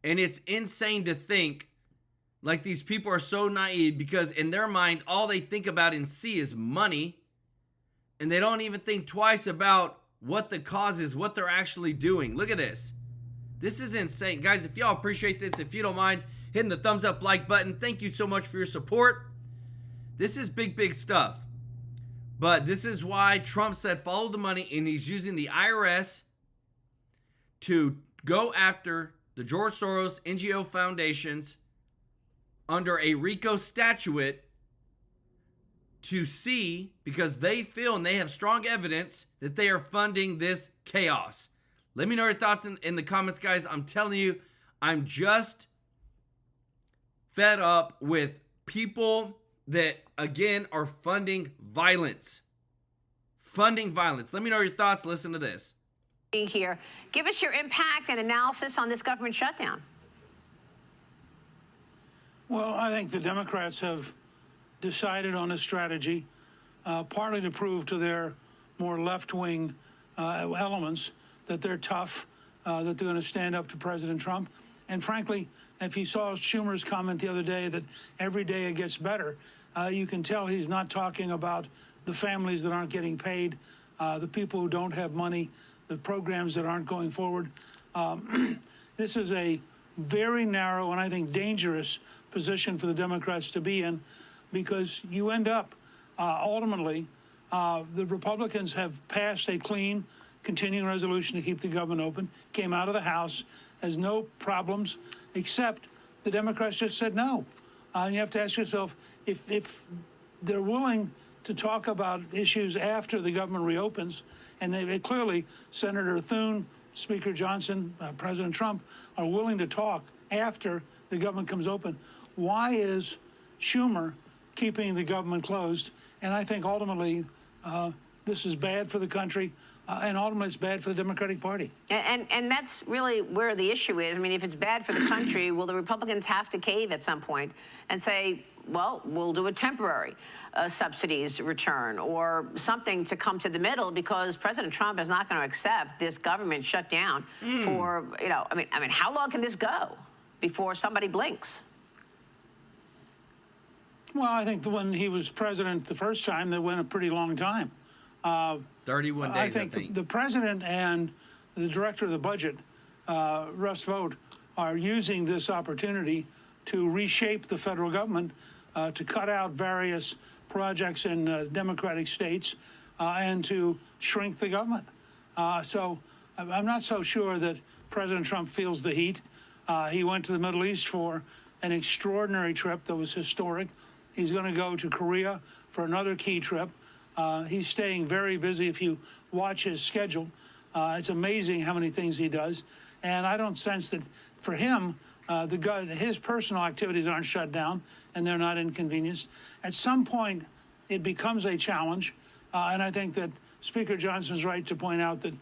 And it's insane to think like these people are so naive because in their mind, all they think about and see is money. And they don't even think twice about what the cause is, what they're actually doing. Look at this. This is insane. Guys, if y'all appreciate this, if you don't mind hitting the thumbs up like button, thank you so much for your support. This is big, big stuff. But this is why Trump said follow the money, and he's using the IRS to go after the George Soros NGO foundations under a RICO statute to see, because they feel and they have strong evidence that they are funding this chaos. Let me know your thoughts in the comments, guys. I'm telling you, I'm just fed up with people that, again, are funding violence. Funding violence. Let me know your thoughts. Listen to this. Here. Give us your impact and analysis on this government shutdown. Well, I think the Democrats have decided on a strategy, partly to prove to their more left-wing elements that they're tough, that they're going to stand up to President Trump. And frankly, if you saw Schumer's comment the other day that every day it gets better, you can tell he's not talking about the families that aren't getting paid, the people who don't have money, the programs that aren't going forward. This is a very narrow and I think dangerous position for the Democrats to be in, because you end up ultimately, the Republicans have passed a clean continuing resolution to keep the government open, came out of the House, has no problems, except the Democrats just said no. And you have to ask yourself, if they're willing to talk about issues after the government reopens, and they clearly, Senator Thune, Speaker Johnson, President Trump, are willing to talk after the government comes open, why is Schumer keeping the government closed? And I think ultimately this is bad for the country, and ultimately it's bad for the Democratic Party. And that's really where the issue is. I mean, if it's bad for the country, will the Republicans have to cave at some point and say, well, we'll do a temporary subsidies return or something to come to the middle, because President Trump is not going to accept this government shutdown for, I mean, how long can this go before somebody blinks? Well, I think when he was president the first time, that went a pretty long time. 31 days, I think. The president and the director of the budget, Russ Vought, are using this opportunity to reshape the federal government, to cut out various projects in Democratic states, and to shrink the government. So I'm not so sure that President Trump feels the heat. He went to the Middle East for an extraordinary trip that was historic. He's going to go to Korea for another key trip. He's staying very busy. If you watch his schedule, it's amazing how many things he does. And I don't sense that for him, his personal activities aren't shut down and they're not inconvenienced. At some point, it becomes a challenge. And I think that Speaker Johnson's right to point out that,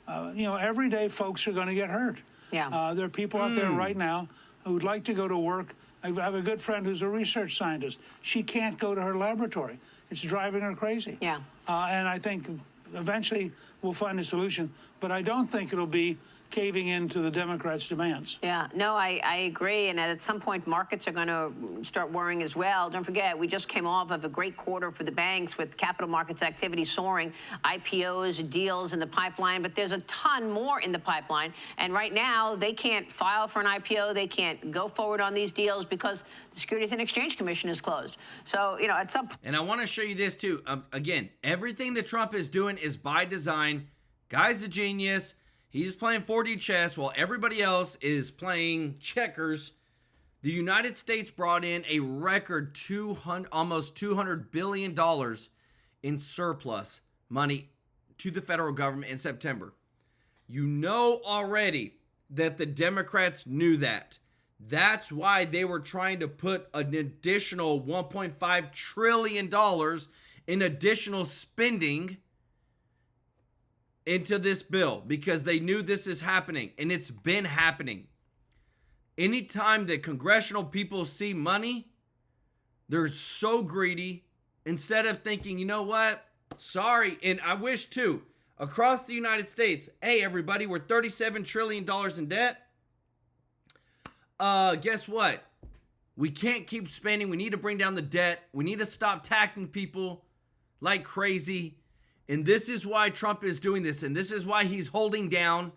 everyday folks are going to get hurt. Yeah. There are people out there right now who would like to go to work. I have a good friend who's a research scientist. She can't go to her laboratory. It's driving her crazy. Yeah. And I think eventually we'll find a solution, but I don't think it'll be caving into the Democrats' demands. Yeah, no, I agree. And at some point, markets are going to start worrying as well. Don't forget, we just came off of a great quarter for the banks with capital markets activity soaring, IPOs, deals in the pipeline, but there's a ton more in the pipeline. And right now, they can't file for an IPO. They can't go forward on these deals because the Securities and Exchange Commission is closed. So, at some point. And I want to show you this too. Again, everything that Trump is doing is by design. Guy's a genius. He's playing 4D chess while everybody else is playing checkers. The United States brought in a record almost $200 billion in surplus money to the federal government in September. You know already that the Democrats knew that. That's why they were trying to put an additional $1.5 trillion in additional spending into this bill, because they knew this is happening, and it's been happening. Anytime that congressional people see money, they're so greedy. Instead of thinking, you know what, sorry, and I wish too, across the United States, hey everybody, we're $37 trillion in debt. Guess what? We can't keep spending. We need to bring down the debt. We need to stop taxing people like crazy. And this is why Trump is doing this. And this is why he's holding down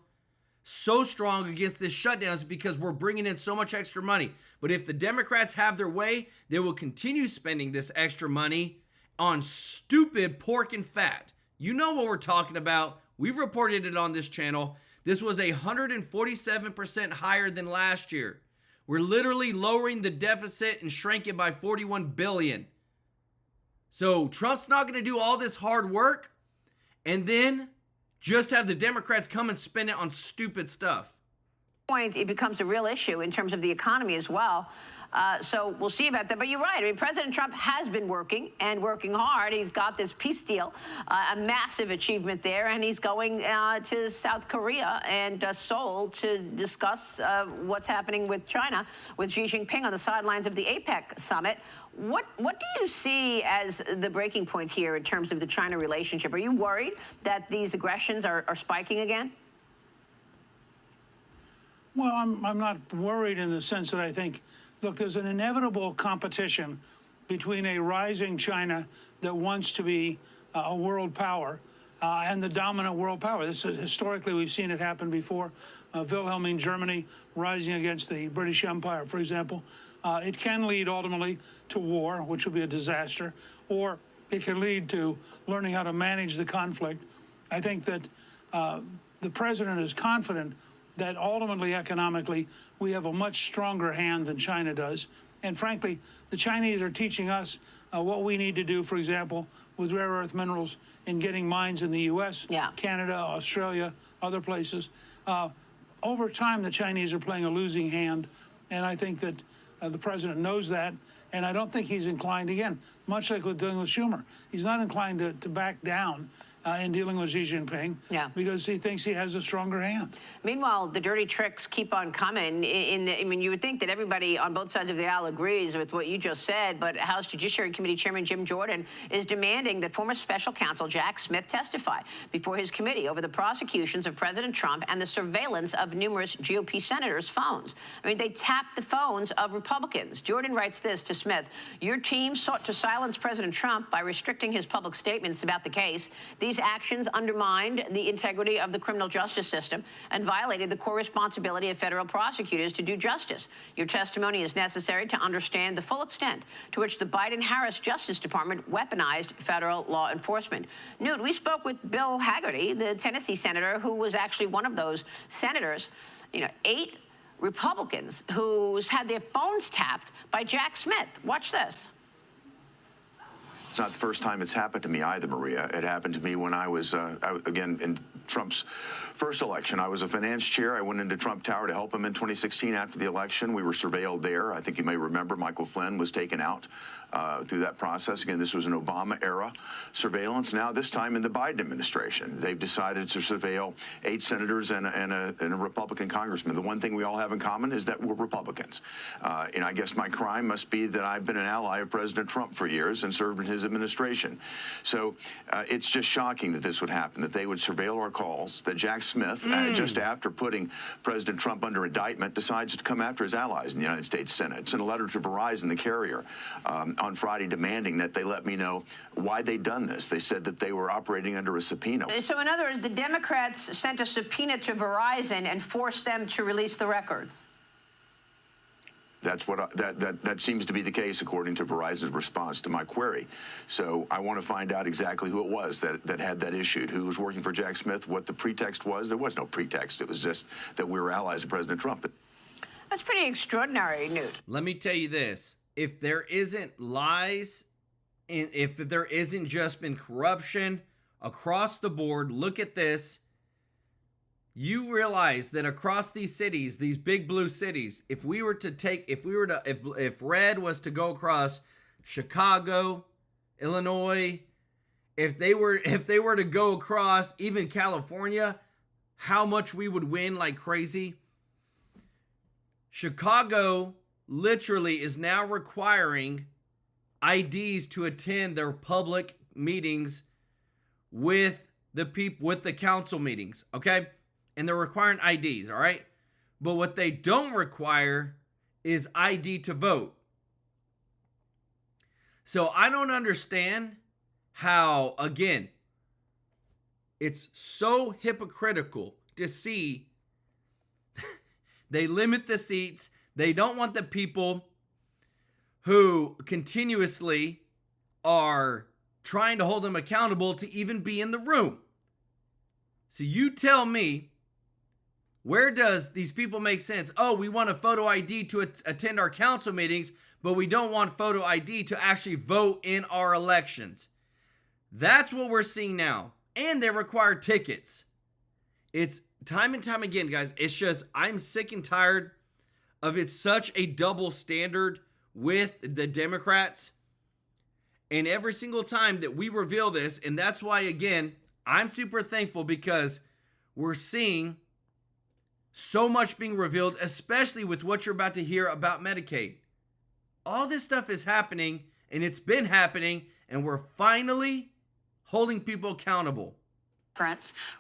so strong against this shutdown, is because we're bringing in so much extra money. But if the Democrats have their way, they will continue spending this extra money on stupid pork and fat. You know what we're talking about. We've reported it on this channel. This was 147% higher than last year. We're literally lowering the deficit and shrank it by $41 billion. So Trump's not going to do all this hard work and then just have the Democrats come and spend it on stupid stuff. It becomes a real issue in terms of the economy as well. So we'll see about that. But you're right. I mean, President Trump has been working and working hard. He's got this peace deal, a massive achievement there. And he's going to South Korea and Seoul to discuss what's happening with China, with Xi Jinping on the sidelines of the APEC summit. What do you see as the breaking point here in terms of the China relationship? Are you worried that these aggressions are spiking again? Well, I'm not worried in the sense that I think, look, there's an inevitable competition between a rising China that wants to be a world power and the dominant world power. This is, historically, we've seen it happen before. Wilhelmine Germany rising against the British Empire, for example. It can lead ultimately to war, which will be a disaster, or it can lead to learning how to manage the conflict. I think that the president is confident that ultimately, economically, we have a much stronger hand than China does. And frankly, the Chinese are teaching us what we need to do, for example, with rare earth minerals in getting mines in the U.S., Canada, Australia, other places. Over time, the Chinese are playing a losing hand, and I think that the president knows that, and I don't think he's inclined, again, much like we're dealing with Schumer, he's not inclined to back down in dealing with Xi Jinping because he thinks he has a stronger hand. Meanwhile, the dirty tricks keep on coming. I mean, you would think that everybody on both sides of the aisle agrees with what you just said, but House Judiciary Committee Chairman Jim Jordan is demanding that former special counsel Jack Smith testify before his committee over the prosecutions of President Trump and the surveillance of numerous GOP senators' phones. I mean, they tapped the phones of Republicans. Jordan writes this to Smith: your team sought to silence President Trump by restricting his public statements about the case. These actions undermined the integrity of the criminal justice system and violated the core responsibility of federal prosecutors to do justice. Your testimony is necessary to understand the full extent to which the Biden-Harris Justice Department weaponized federal law enforcement. Newt, we spoke with Bill Hagerty, the Tennessee senator, who was actually one of those senators. 8 Republicans who's had their phones tapped by Jack Smith. Watch this. It's not the first time it's happened to me either, Maria. It happened to me when I was, again, in Trump's first election. I was a finance chair. I went into Trump Tower to help him in 2016 after the election. We were surveilled there. I think you may remember Michael Flynn was taken out through that process. Again, this was an Obama-era surveillance. Now, this time in the Biden administration, they've decided to surveil 8 senators and a Republican congressman. The one thing we all have in common is that we're Republicans. And I guess my crime must be that I've been an ally of President Trump for years and served in his administration. So it's just shocking that this would happen, that they would surveil our calls, that Jack Smith, just after putting President Trump under indictment, decides to come after his allies in the United States Senate. Sent a letter to Verizon, the carrier, on Friday demanding that they let me know why they'd done this. They said that they were operating under a subpoena. So in other words, the Democrats sent a subpoena to Verizon and forced them to release the records. That's what that seems to be the case, according to Verizon's response to my query. So I want to find out exactly who it was that had that issued, who was working for Jack Smith, what the pretext was. There was no pretext. It was just that we were allies of President Trump. That's pretty extraordinary, Newt. Let me tell you this. If there isn't lies, and if there isn't just been corruption across the board, look at this. You realize that across these cities, these big blue cities, if red was to go across Chicago, Illinois, if they were to go across even California, how much we would win like crazy. Chicago literally is now requiring IDs to attend their public meetings with the council meetings, okay? And they're requiring IDs, all right? But what they don't require is ID to vote. So I don't understand how, again, it's so hypocritical to see they limit the seats. They don't want the people who continuously are trying to hold them accountable to even be in the room. So you tell me, where does these people make sense? Oh, we want a photo ID to attend our council meetings, but we don't want photo ID to actually vote in our elections. That's what we're seeing now. And they require tickets. It's time and time again, guys. It's just, I'm sick and tired of it's such a double standard with the Democrats. And every single time that we reveal this, and that's why, again, I'm super thankful because we're seeing so much being revealed, especially with what you're about to hear about Medicaid. All this stuff is happening, and it's been happening, and we're finally holding people accountable.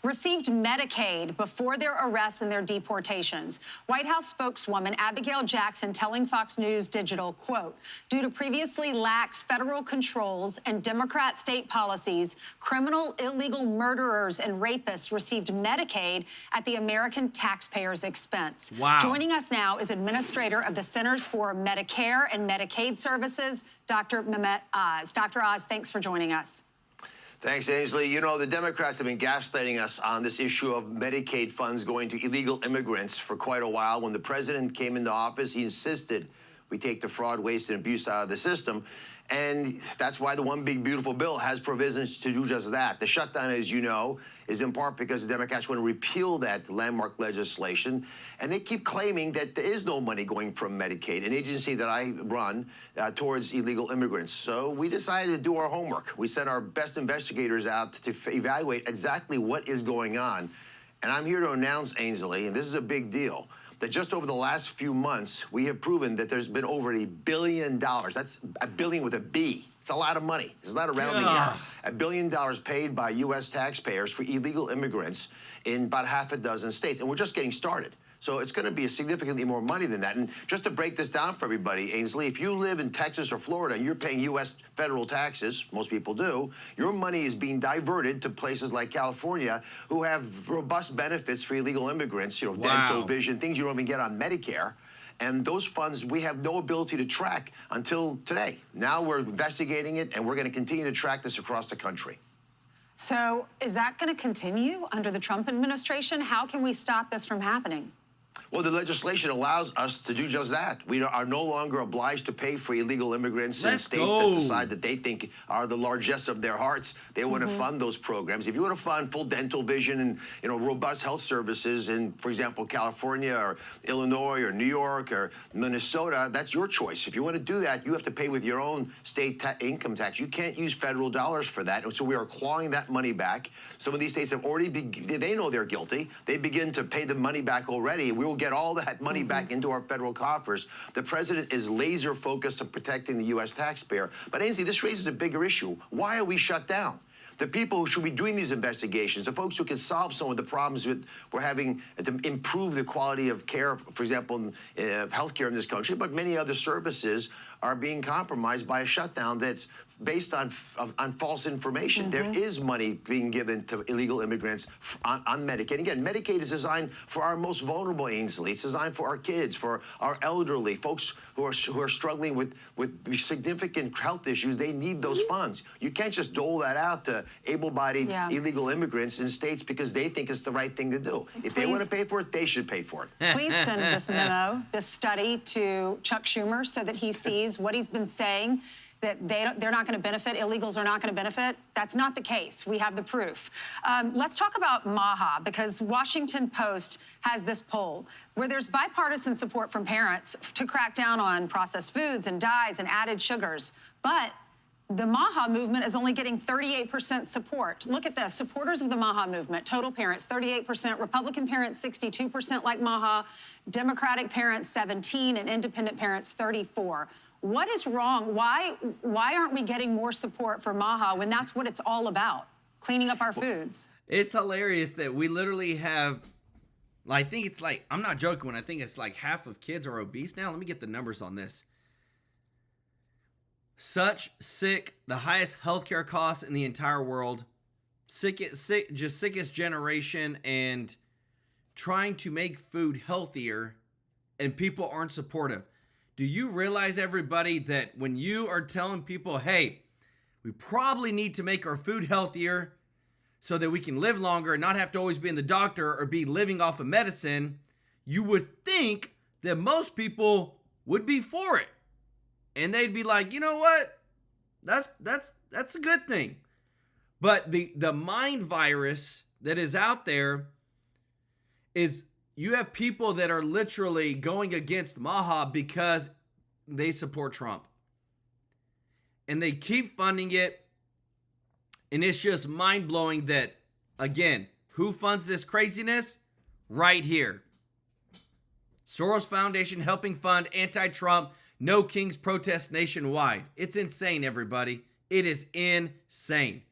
Received Medicaid before their arrests and their deportations. White House spokeswoman Abigail Jackson telling Fox News Digital, quote, due to previously lax federal controls and Democrat state policies, criminal illegal murderers and rapists received Medicaid at the American taxpayers' expense. Wow. Joining us now is Administrator of the Centers for Medicare and Medicaid Services, Dr. Mehmet Oz. Dr. Oz, thanks for joining us. Thanks, Ainsley. You know, the Democrats have been gaslighting us on this issue of Medicaid funds going to illegal immigrants for quite a while. When the president came into office, he insisted We take the fraud, waste, and abuse out of the system. And that's why the one big beautiful bill has provisions to do just that. The shutdown, as you know, is in part because the Democrats want to repeal that landmark legislation. And they keep claiming that there is no money going from Medicaid, an agency that I run, towards illegal immigrants. So we decided to do our homework. We sent our best investigators out to evaluate exactly what is going on. And I'm here to announce, Ainsley, and this is a big deal, that just over the last few months, we have proven that there's been over $1 billion. That's a billion with a B. It's a lot of money. It's not a rounding error. $1 billion paid by U.S. taxpayers for illegal immigrants in about half a dozen states. And we're just getting started. So it's going to be significantly more money than that. And just to break this down for everybody, Ainsley, if you live in Texas or Florida and you're paying U.S. federal taxes, most people do, your money is being diverted to places like California who have robust benefits for illegal immigrants, you know, dental, vision, things you don't even get on Medicare. And those funds we have no ability to track until today. Now we're investigating it, and we're going to continue to track this across the country. So is that going to continue under the Trump administration? How can we stop this from happening? Well, the legislation allows us to do just that. We are no longer obliged to pay for illegal immigrants in states that decide that they think are the largesse of their hearts. They want to fund those programs. If you want to fund full dental, vision, and robust health services in, for example, California or Illinois or New York or Minnesota, that's your choice. If you want to do that, you have to pay with your own state income tax. You can't use federal dollars for that. And so we are clawing that money back. Some of these states have already they know they're guilty. They begin to pay the money back already. We will get all that money back into our federal coffers. The president is laser focused on protecting the U.S. taxpayer. But Ainsley, this raises a bigger issue. Why are we shut down? The people who should be doing these investigations, the folks who can solve some of the problems that we're having to improve the quality of care, for example, healthcare in this country, but many other services are being compromised by a shutdown that's based on false information. There is money being given to illegal immigrants on Medicaid. Again, Medicaid is designed for our most vulnerable, Ainsley. It's designed for our kids, for our elderly, folks who are struggling with significant health issues. They need those funds. You can't just dole that out to able-bodied illegal immigrants in states because they think it's the right thing to do. If they want to pay for it, they should pay for it. Please send this memo, this study, to Chuck Schumer so that he sees what he's been saying, that they're not going to benefit, illegals are not going to benefit. That's not the case. We have the proof. Let's talk about MAHA, because Washington Post has this poll where there's bipartisan support from parents to crack down on processed foods and dyes and added sugars. But the MAHA movement is only getting 38% support. Look at this. Supporters of the MAHA movement, total parents, 38%. Republican parents, 62% like MAHA. Democratic parents, 17%. And independent parents, 34%. What is wrong? Why aren't we getting more support for MAHA when that's what it's all about, cleaning up our foods? It's hilarious that we literally have, I think it's like, I'm not joking when I think it's like half of kids are obese now. Let me get the numbers on this. Sick, the highest healthcare costs in the entire world, sickest generation, and trying to make food healthier, and people aren't supportive. Do you realize, everybody, that when you are telling people, hey, we probably need to make our food healthier so that we can live longer and not have to always be in the doctor or be living off of medicine, you would think that most people would be for it. And they'd be like, you know what? That's a good thing. But the mind virus that is out there is, you have people that are literally going against MAHA because they support Trump. And they keep funding it. And it's just mind-blowing that, again, who funds this craziness? Right here. Soros Foundation helping fund anti-Trump No Kings protests nationwide. It's insane, everybody. It is insane.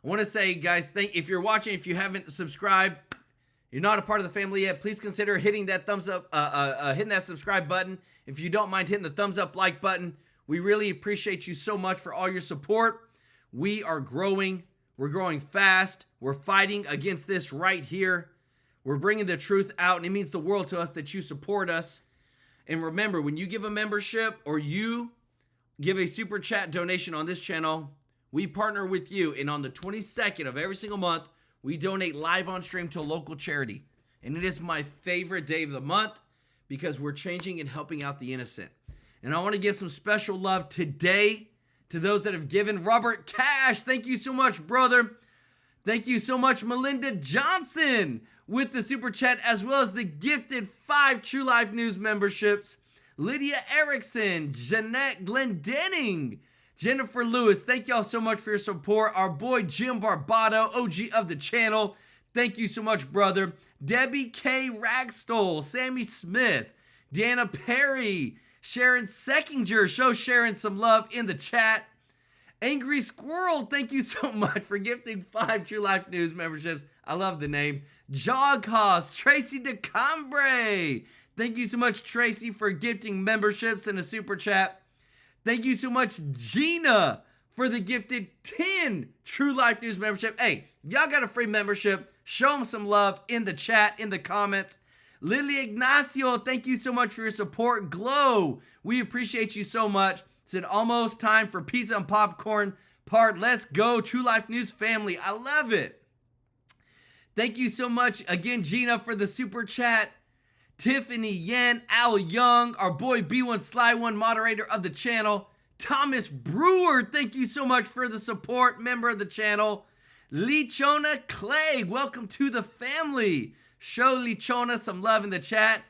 I want to say, guys, if you're watching, if you haven't subscribed, you're not a part of the family yet, please consider hitting that thumbs up, hitting that subscribe button. If you don't mind hitting the thumbs up like button, we really appreciate you so much for all your support. We are growing. We're growing fast. We're fighting against this right here. We're bringing the truth out, and it means the world to us that you support us. And remember, when you give a membership or you give a super chat donation on this channel, we partner with you. And on the 22nd of every single month, we donate live on stream to a local charity. And it is my favorite day of the month because we're changing and helping out the innocent. And I want to give some special love today to those that have given. Robert Cash, thank you so much, brother. Thank you so much, Melinda Johnson, with the super chat, as well as the gifted 5 True Life News memberships. Lydia Erickson, Jeanette Glendenning, Jennifer Lewis, thank y'all so much for your support. Our boy Jim Barbato, OG of the channel, thank you so much, brother. Debbie K. Ragstole, Sammy Smith, Deanna Perry, Sharon Seckinger, show Sharon some love in the chat. Angry Squirrel, thank you so much for gifting 5 True Life News memberships. I love the name. Joghouse, Tracy DeCambre, thank you so much, Tracy, for gifting memberships in a super chat. Thank you so much, Gina, for the gifted 10 True Life News membership. Hey, y'all got a free membership. Show them some love in the chat, in the comments. Lily Ignacio, thank you so much for your support. Glow, we appreciate you so much. Said almost time for pizza and popcorn part. Let's go, True Life News family. I love it. Thank you so much again, Gina, for the super chat. Tiffany Yen, Al Young, our boy B1 Sly One, moderator of the channel. Thomas Brewer, thank you so much for the support, member of the channel. Lichona Clay, welcome to the family. Show Lichona some love in the chat.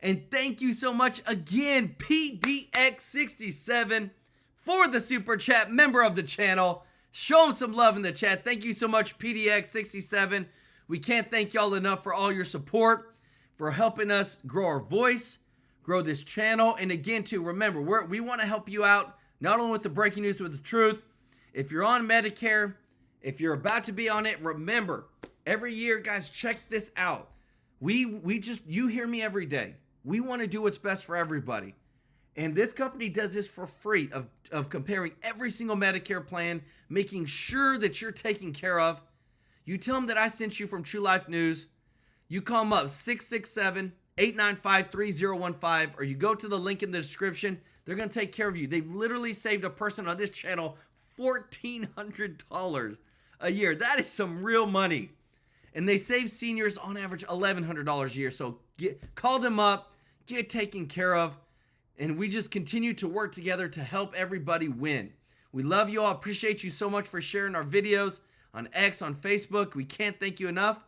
And thank you so much again, PDX67, for the super chat, member of the channel. Show him some love in the chat. Thank you so much, PDX67. We can't thank y'all enough for all your support, for helping us grow our voice, grow this channel. And again, too, remember, we want to help you out, not only with the breaking news, with the truth. If you're on Medicare, if you're about to be on it, remember, every year, guys, check this out. You hear me every day. We want to do what's best for everybody. And this company does this for free, of comparing every single Medicare plan, making sure that you're taken care of. You tell them that I sent you from True Life News. You call them up, 667-895-3015, or you go to the link in the description. They're going to take care of you. They've literally saved a person on this channel $1,400 a year. That is some real money. And they save seniors on average $1,100 a year. So call them up, get taken care of, and we just continue to work together to help everybody win. We love you all. Appreciate you so much for sharing our videos on X, on Facebook. We can't thank you enough.